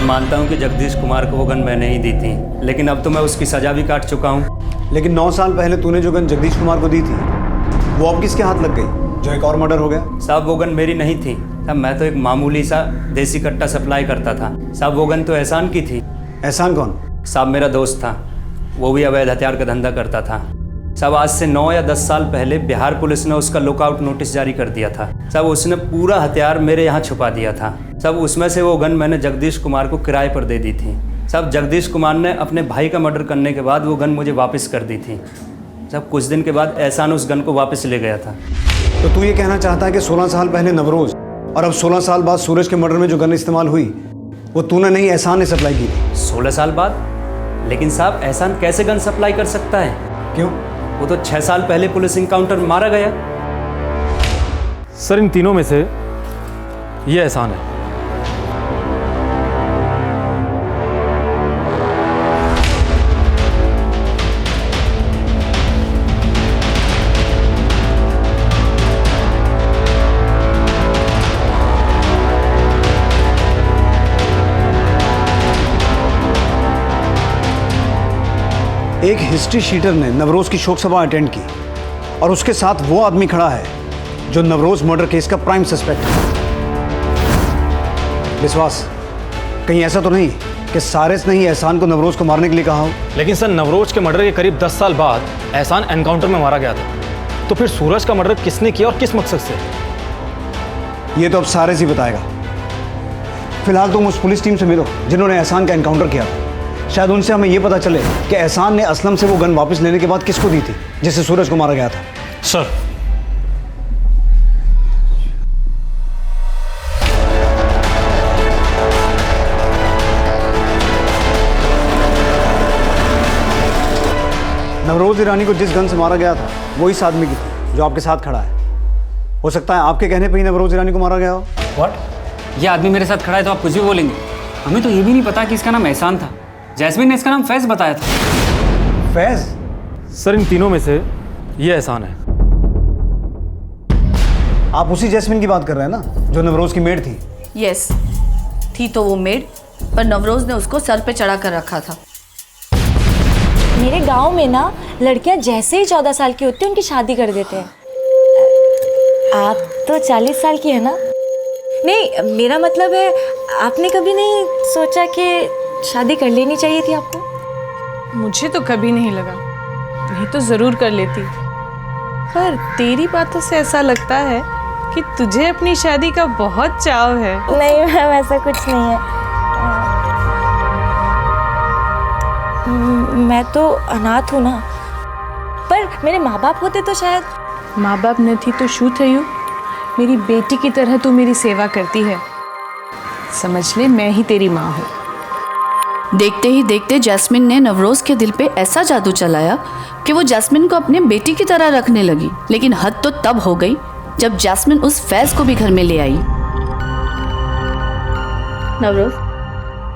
[SPEAKER 23] मानता हूं कि जगदीश कुमार को वो गन मैंने ही दी थी, लेकिन अब तो मैं उसकी सजा भी काट चुका हूं।
[SPEAKER 3] लेकिन 9 साल पहले तूने जो गन जगदीश कुमार को दी थी वो अब किसके हाथ लग गई जो एक और मर्डर हो गया?
[SPEAKER 23] साहब वो गन मेरी नहीं थी साहब, मैं तो एक मामूली सा देसी कट्टा सप्लाई करता था साहब। वो गन तो एहसान की थी।
[SPEAKER 3] एहसान कौन?
[SPEAKER 23] साहब मेरा दोस्त था, वो भी अवैध हथियार का धंधा करता था साहब। आज से 9 या 10 साल पहले बिहार पुलिस ने उसका लुकआउट नोटिस जारी कर दिया था साहब। उसने पूरा हथियार मेरे यहाँ छुपा दिया था साहब। उसमें से वो गन मैंने जगदीश कुमार को किराए पर दे दी थी साहब। जगदीश कुमार ने अपने भाई का मर्डर करने के बाद वो गन मुझे वापस कर दी थी साहब। कुछ दिन के बाद एहसान उस गन को वापस ले गया था।
[SPEAKER 3] तो तू ये कहना चाहता है कि 16 साल पहले नवरोज और अब 16 साल बाद सूरज के मर्डर में जो गन इस्तेमाल हुई वो तूने नहीं, एहसान ने सप्लाई की थी?
[SPEAKER 23] 16 साल बाद? लेकिन साहब एहसान कैसे गन सप्लाई कर सकता है?
[SPEAKER 3] क्यों?
[SPEAKER 23] वो तो 6 साल पहले पुलिस इनकाउंटर में मारा गया।
[SPEAKER 18] सर इन तीनों में से ये एहसान है।
[SPEAKER 15] एक हिस्ट्री शीटर ने नवरोज की शोक सभा अटेंड की और उसके साथ वो आदमी खड़ा है जो नवरोज मर्डर केस का प्राइम सस्पेक्ट है। विश्वास, कहीं ऐसा तो नहीं कि सारिस ने ही एहसान को नवरोज को मारने के लिए कहा हो?
[SPEAKER 18] लेकिन सर, नवरोज के मर्डर के करीब 10 साल बाद एहसान एनकाउंटर में मारा गया था, तो फिर सूरज का मर्डर किसने किया और किस मकसद से?
[SPEAKER 15] ये तो अब सारिस ही बताएगा। फिलहाल तुम उस पुलिस टीम से मिलो जिन्होंने एहसान का एनकाउंटर किया था। शायद उनसे हमें ये पता चले कि एहसान ने असलम से वो गन वापस लेने के बाद किसको दी थी जिससे सूरज को मारा गया था।
[SPEAKER 18] सर,
[SPEAKER 15] नवरोज ईरानी को जिस गन से मारा गया था वो इस आदमी की थी जो आपके साथ खड़ा है। हो सकता है आपके कहने पे ही नवरोज ईरानी को मारा गया हो।
[SPEAKER 23] व्हाट? ये आदमी मेरे साथ खड़ा है तो आप कुछ भी बोलेंगे? हमें तो ये भी नहीं पता कि इसका नाम एहसान था। जैस्मिन ने इसका नाम फैज बताया था।
[SPEAKER 15] फैज?
[SPEAKER 18] सर, इन तीनों में से ये एहसान है।
[SPEAKER 15] आप उसी जैस्मिन की बात कर रहे हैं ना जो नवरोज की मेड थी?
[SPEAKER 8] यस, थी तो वो मेड, पर नवरोज ने उसको सर पे चढ़ा कर रखा था।
[SPEAKER 10] मेरे गांव में ना लड़कियां जैसे ही 14 साल की होती है उनकी शादी कर देते हैं। आप तो 40 साल की है ना? नहीं, मेरा मतलब है आपने कभी नहीं सोचा कि शादी कर लेनी चाहिए थी आपको?
[SPEAKER 22] मुझे तो कभी नहीं लगा, नहीं तो जरूर कर लेती। पर तेरी बातों से ऐसा लगता है कि तुझे अपनी शादी का बहुत चाव है।
[SPEAKER 10] नहीं मैम, ऐसा कुछ नहीं है। मैं तो अनाथ हूँ ना, पर मेरे माँ बाप होते तो शायद।
[SPEAKER 22] माँ बाप न थी तो शू थयू, मेरी बेटी की तरह तू मेरी सेवा करती है। समझ ले, मैं ही तेरी माँ हूँ।
[SPEAKER 8] देखते ही देखते जैस्मिन ने नवरोज के दिल पे ऐसा जादू चलाया कि वो जैस्मिन को अपने बेटी की तरह रखने लगी। लेकिन हद तो तब हो गई जब जैस्मिन उस फैज को भी घर में ले आई। नवरोज,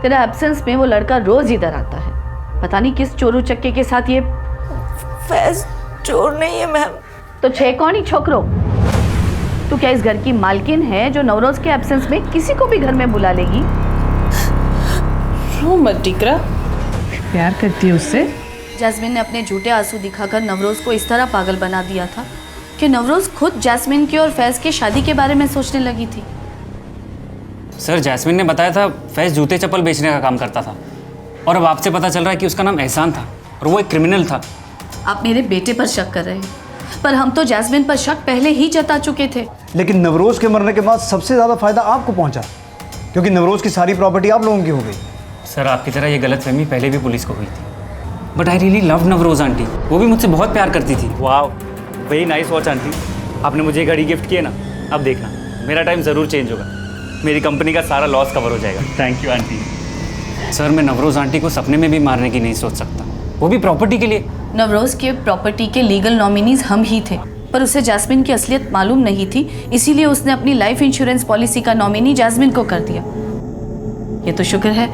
[SPEAKER 8] तेरा एब्सेंस में वो लड़का रोज इधर आता है। पता नहीं किस चोरू चक्के के साथ ये।
[SPEAKER 10] फैज चोर नहीं है मैम।
[SPEAKER 8] तो छे कौन ही छोकरो? तू क्या इस घर की मालकिन है जो नवरोज के एब्सेंस में किसी को भी घर में बुला लेगी?
[SPEAKER 22] रो मत टिकरा, प्यार करती है उससे।
[SPEAKER 8] जैस्मिन ने अपने झूठे आंसू दिखाकर नवरोज को इस तरह पागल बना दिया था कि नवरोज खुद जैस्मिन की और फैज की शादी के बारे में सोचने लगी थी।
[SPEAKER 23] सर, जैस्मिन ने बताया था फैज जूते चप्पल बेचने का काम करता था, और अब आपसे पता चल रहा है कि उसका नाम एहसान था और वो एक क्रिमिनल था।
[SPEAKER 8] आप मेरे बेटे पर शक कर रहे हैं, पर हम तो जैस्मिन पर शक पहले ही जता चुके थे।
[SPEAKER 15] लेकिन नवरोज के मरने के बाद सबसे ज्यादा फायदा आपको पहुंचा, क्योंकि नवरोज की सारी प्रॉपर्टी आप लोगों की हो गई।
[SPEAKER 23] सर, आपकी तरह ये गलतफहमी पहले भी पुलिस को हुई थी, but I really love Navroz aunty. वो भी मुझसे बहुत प्यार करती थी। वाह, वेरी नाइस वॉच आंटी। आपने मुझे घड़ी गिफ्ट किए ना, अब देखना मेरा टाइम ज़रूर चेंज होगा, मेरी कंपनी का सारा लॉस कवर हो जाएगा। Thank you aunty. सर, मैं नवरोज आंटी को सपने में भी मारने की नहीं सोच सकता, वो भी प्रॉपर्टी के लिए।
[SPEAKER 8] नवरोज के प्रॉपर्टी के लीगल नॉमिनीज हम ही थे, पर उसे जैस्मिन की असलियत मालूम नहीं थी, इसीलिए उसने अपनी लाइफ इंश्योरेंस पॉलिसी का नॉमिनी जैस्मिन को कर दिया। ये तो शुक्र है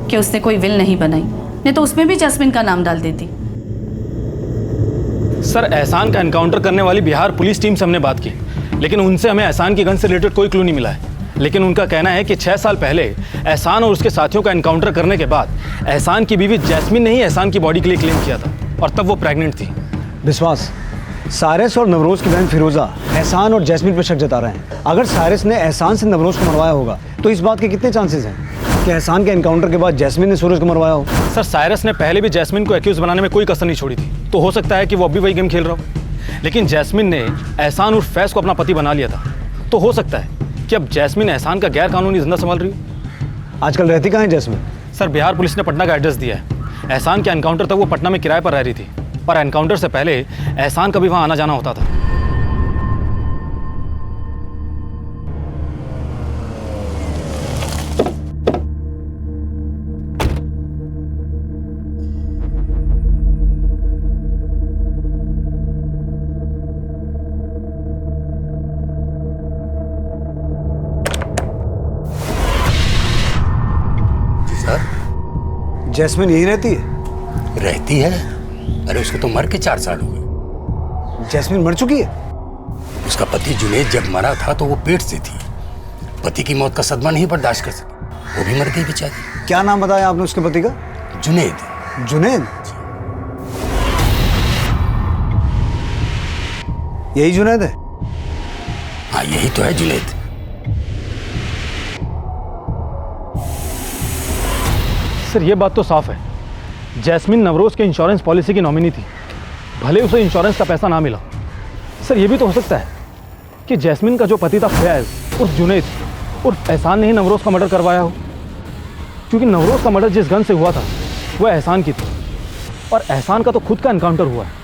[SPEAKER 8] कि उसने कोई विल नहीं बनाई, नहीं तो उसमें भी जैस्मिन का नाम डाल देती।
[SPEAKER 18] सर, एहसान का एनकाउंटर करने वाली बिहार पुलिस टीम से हमने बात की, लेकिन उनसे हमें एहसान की गन से रिलेटेड कोई क्लू नहीं मिला है। लेकिन उनका कहना है कि 6 साल पहले एहसान और उसके साथियों का एनकाउंटर करने के बाद एहसान की बीवी जैस्मिन ने ही एहसान की बॉडी के लिए क्लेम किया था, और तब वो प्रेग्नेंट थी।
[SPEAKER 15] विश्वास, सारिस और नवरोज की बहन फिरोजा एहसान और जैस्मिन पर शक जता रहे हैं। अगर सारिस ने एहसान से नवरोज को मरवाया होगा तो इस बात के कितने चांसेस हैं कि एहसान के एनकाउंटर के बाद जैस्मिन ने सूरज को मरवाया हो?
[SPEAKER 18] सर, साइरस ने पहले भी जैस्मिन को एक्यूज बनाने में कोई कसर नहीं छोड़ी थी, तो हो सकता है कि वो अभी वही गेम खेल रहा हो। लेकिन जैस्मिन ने एहसान और फैज को अपना पति बना लिया था, तो हो सकता है कि अब जैस्मिन एहसान का गैर कानूनी जिंदा संभाल रही हो।
[SPEAKER 15] आजकल रहती कहाँ है जैस्मिन?
[SPEAKER 18] सर, बिहार पुलिस ने पटना का एड्रेस दिया है। एहसान के एनकाउंटर तक वो पटना में किराए पर रह रही थी, और एनकाउंटर से पहले एहसान का भी वहाँ आना जाना होता था।
[SPEAKER 15] जैस्मिन यही रहती है?
[SPEAKER 14] रहती है? अरे उसको तो मर के 4 साल हो गए।
[SPEAKER 15] जैस्मिन मर चुकी है?
[SPEAKER 14] उसका पति जुनेद जब मरा था तो वो पेट से थी, पति की मौत का सदमा नहीं बर्दाश्त कर सकी, वो भी मर गई बेचारी।
[SPEAKER 15] क्या नाम बताया आपने उसके पति का?
[SPEAKER 14] जुनेद।
[SPEAKER 15] जुनेद? यही जुनैद है?
[SPEAKER 14] हाँ यही तो है जुनैद।
[SPEAKER 18] सर ये बात तो साफ है, जैस्मिन नवरोज के इंश्योरेंस पॉलिसी की नॉमिनी थी, भले उसे इंश्योरेंस का पैसा ना मिला। सर ये भी तो हो सकता है कि जैस्मिन का जो पति था फैज उर्फ जुनैद उर्फ एहसान ने ही नवरोज का मर्डर करवाया हो, क्योंकि नवरोज का मर्डर जिस गन से हुआ था वह एहसान की थी और एहसान का तो खुद का एनकाउंटर हुआ है।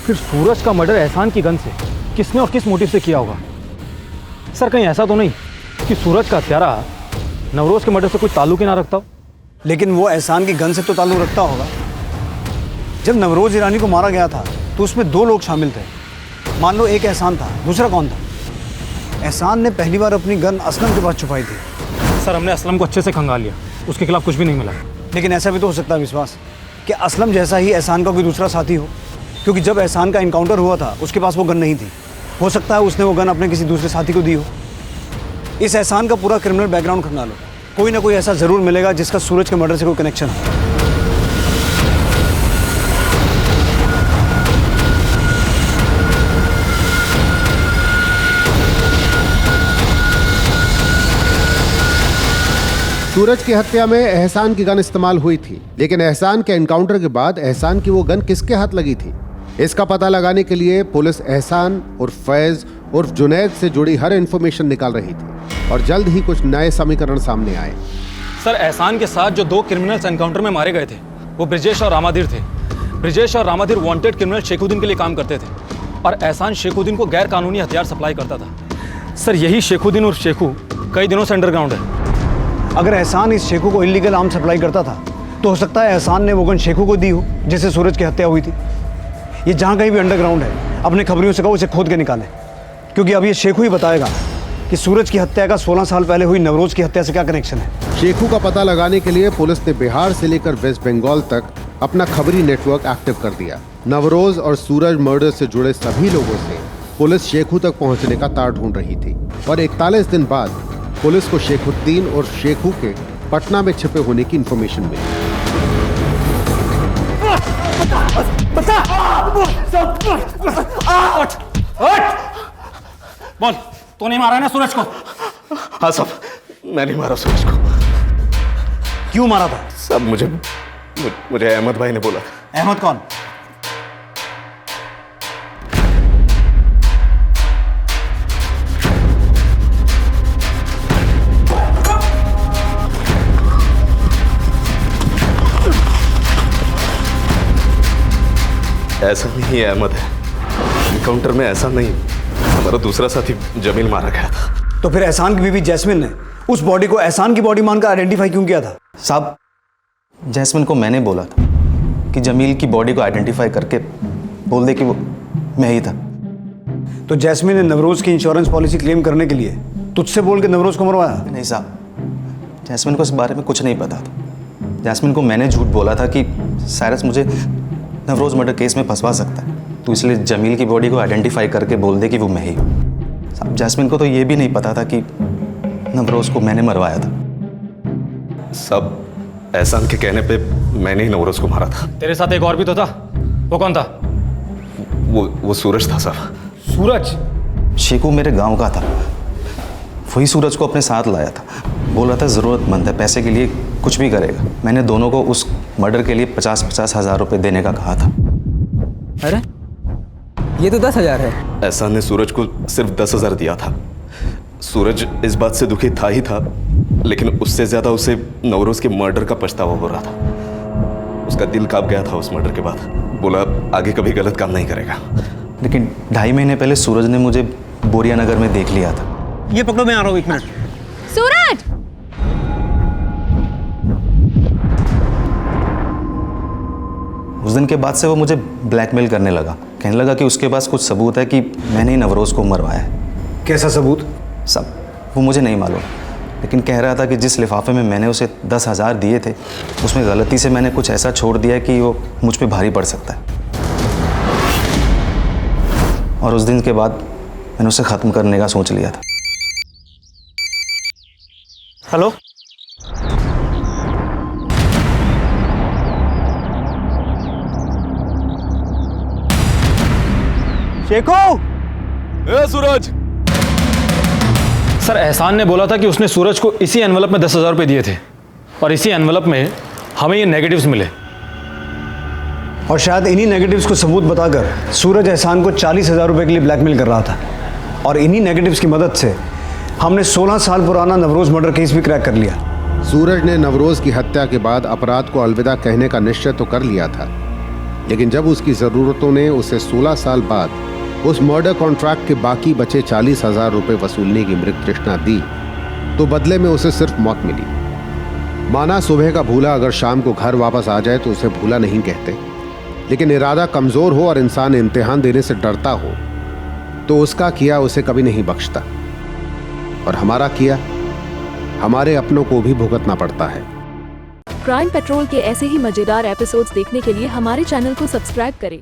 [SPEAKER 18] फिर सूरज का मर्डर एहसान की गन से किसने और किस मोटिव से किया होगा? सर कहीं ऐसा तो नहीं कि सूरज का हत्यारा नवरोज के मर्डर से कोई ताल्लुक ही ना रखता हो?
[SPEAKER 15] लेकिन वो एहसान की गन से तो ताल्लुक रखता होगा। जब नवरोज ईरानी को मारा गया था तो उसमें 2 लोग शामिल थे। मान लो एक एहसान था, दूसरा कौन था? एहसान ने पहली बार अपनी गन असलम के पास छुपाई थी।
[SPEAKER 18] सर हमने असलम को अच्छे से खंगाल लिया, उसके खिलाफ कुछ भी नहीं मिला।
[SPEAKER 15] लेकिन ऐसा भी तो हो सकता है विश्वास कि असलम जैसा ही एहसान का कोई दूसरा साथी हो, क्योंकि जब एहसान का इनकाउंटर हुआ था उसके पास वो गन नहीं थी। हो सकता है उसने वो गन अपने किसी दूसरे साथी को दी हो। इस एहसान का पूरा क्रिमिनल बैकग्राउंड खंगालो, कोई ना कोई ऐसा ज़रूर मिलेगा जिसका सूरज के मर्डर से कोई कनेक्शन है।
[SPEAKER 12] सूरज की हत्या में एहसान की गन इस्तेमाल हुई थी, लेकिन एहसान के एनकाउंटर के बाद एहसान की वो गन किसके हाथ लगी थी, इसका पता लगाने के लिए पुलिस एहसान उर्फ फैज उर्फ जुनैद से जुड़ी हर इंफॉर्मेशन निकाल रही थी और जल्द ही कुछ नए समीकरण सामने आए।
[SPEAKER 18] सर एहसान के साथ जो 2 क्रिमिनल्स एनकाउंटर में मारे गए थे वो ब्रिजेश और रामाधीर थे। ब्रिजेश और रामाधीर वांटेड क्रिमिनल शेखुद्दीन के लिए काम करते थे और एहसान शेखुद्दीन को गैर कानूनी हथियार सप्लाई करता था। सर यही शेखुद्दीन उर्फ शेखू कई दिनों से अंडरग्राउंड है।
[SPEAKER 15] अगर एहसान इस शेखू को इलीगल आर्म सप्लाई करता था तो हो सकता है एहसान ने वो गन शेखू को दी हो जिससे सूरज की हत्या हुई थी। ये जहाँ कहीं भी अंडरग्राउंड है, अपने खबरियों से कहो उसे खोद के निकालें, क्योंकि अब ये शेखू ही बताएगा कि सूरज की हत्या का 16 साल पहले हुई नवरोज की हत्या से क्या कनेक्शन है।
[SPEAKER 12] शेखू का पता लगाने के लिए पुलिस ने बिहार से लेकर वेस्ट बंगाल तक अपना खबरी नेटवर्क एक्टिव कर दिया। नवरोज और सूरज मर्डर से जुड़े सभी लोगों से पुलिस शेखू तक पहुंचने का तार ढूंढ रही थी और 41 दिन बाद पुलिस को शेखुद्दीन और शेखू के पटना में छिपे होने की इंफॉर्मेशन मिली।
[SPEAKER 18] बोल, तो नहीं मारा है ना सूरज को?
[SPEAKER 5] हाँ साहब, मैं नहीं मारा सूरज को।
[SPEAKER 15] क्यों मारा था?
[SPEAKER 5] साहब मुझे अहमद भाई ने बोला था।
[SPEAKER 15] अहमद कौन?
[SPEAKER 5] ऐसा नहीं है, अहमद है। एनकाउंटर में ऐसा नहीं, हमारा दूसरा साथी जमील मारा गया था।
[SPEAKER 15] तो फिर एहसान की बीवी जैस्मिन ने उस बॉडी को एहसान की बॉडी मानकर आइडेंटिफाई क्यों किया था?
[SPEAKER 21] साहब जैस्मिन को मैंने बोला था कि जमील की बॉडी को आइडेंटिफाई करके बोल दे कि वो मैं ही था।
[SPEAKER 15] तो जैस्मिन ने नवरोज की इंश्योरेंस पॉलिसी क्लेम करने के लिए तुझसे बोल के नवरोज को मरवाया?
[SPEAKER 21] नहीं साहब, जैस्मिन को इस बारे में कुछ नहीं पता था। जैस्मिन को मैंने झूठ बोला था कि साइरस मुझे नवरोज मर्डर केस में फंसवा सकता है, तो इसलिए जमील की बॉडी को आइडेंटिफाई करके बोल दे कि वो मैं ही हूँ। साहब जैस्मिन को तो ये भी नहीं पता था कि नवरोज को मैंने मरवाया था।
[SPEAKER 5] सब एहसान के कहने पे मैंने ही नवरोज को मारा था।
[SPEAKER 18] तेरे साथ एक और भी तो था, वो कौन था?
[SPEAKER 5] वो सूरज था साहब।
[SPEAKER 18] सूरज?
[SPEAKER 21] शेखू मेरे गांव का था, वही सूरज को अपने साथ लाया था। बोल रहा था ज़रूरतमंद है, पैसे के लिए कुछ भी करेगा। मैंने दोनों को उस मर्डर के लिए 50-50 हज़ार रुपये देने का कहा था।
[SPEAKER 11] अरे ये तो 10,000 है।
[SPEAKER 5] एहसान ने सूरज को सिर्फ 10,000 दिया था। सूरज इस बात से दुखी था ही था, लेकिन उससे ज़्यादा उसे नवरोज के मर्डर का पछतावा हो रहा था। उसका दिल कांप गया था उस मर्डर के बाद। बोला आगे कभी गलत काम नहीं करेगा।
[SPEAKER 21] लेकिन 2.5 महीने पहले सूरज ने मुझे बोरिया नगर में देख लिया था।
[SPEAKER 11] ये पकड़ो, मैं आ रहा हूँ 1 मिनट।
[SPEAKER 16] सूरज!
[SPEAKER 21] उस दिन के बाद से वो मुझे ब्लैकमेल करने लगा। कहने लगा कि उसके पास कुछ सबूत है कि मैंने ही नवरोज को मरवाया है।
[SPEAKER 15] कैसा सबूत?
[SPEAKER 21] सब वो मुझे नहीं मालूम, लेकिन कह रहा था कि जिस लिफाफे में मैंने उसे 10,000 दिए थे उसमें गलती से मैंने कुछ ऐसा छोड़ दिया कि वो मुझ पे भारी पड़ सकता है। और उस दिन के बाद मैंने उसे ख़त्म करने का सोच लिया था।
[SPEAKER 18] हेलो,
[SPEAKER 15] शेखू!
[SPEAKER 5] सूरज।
[SPEAKER 18] सर एहसान ने बोला था कि उसने सूरज को इसी एनवलप में 10,000 रुपये दिए थे और इसी एनवलप में हमें ये नेगेटिव्स मिले।
[SPEAKER 15] और शायद इन्हीं नेगेटिव्स को सबूत बताकर सूरज एहसान को 40,000 रुपये के लिए ब्लैकमेल कर रहा था और इन्हीं नेगेटिव्स की मदद से हमने 16 साल पुराना नवरोज मर्डर केस भी क्रैक कर लिया।
[SPEAKER 12] सूरज ने नवरोज की हत्या के बाद अपराध को अलविदा कहने का निश्चय तो कर लिया था, लेकिन जब उसकी ज़रूरतों ने उसे 16 साल बाद उस मर्डर कॉन्ट्रैक्ट के बाकी बचे 40,000 रुपये वसूलने की मृत तृष्णा दी तो बदले में उसे सिर्फ मौत मिली। माना सुबह का भूला अगर शाम को घर वापस आ जाए तो उसे भूला नहीं कहते, लेकिन इरादा कमज़ोर हो और इंसान इम्तिहान देने से डरता हो तो उसका किया उसे कभी नहीं बख्शता, और हमारा किया हमारे अपनों को भी भुगतना पड़ता है।
[SPEAKER 2] क्राइम पेट्रोल के ऐसे ही मजेदार एपिसोड्स देखने के लिए हमारे चैनल को सब्सक्राइब करें।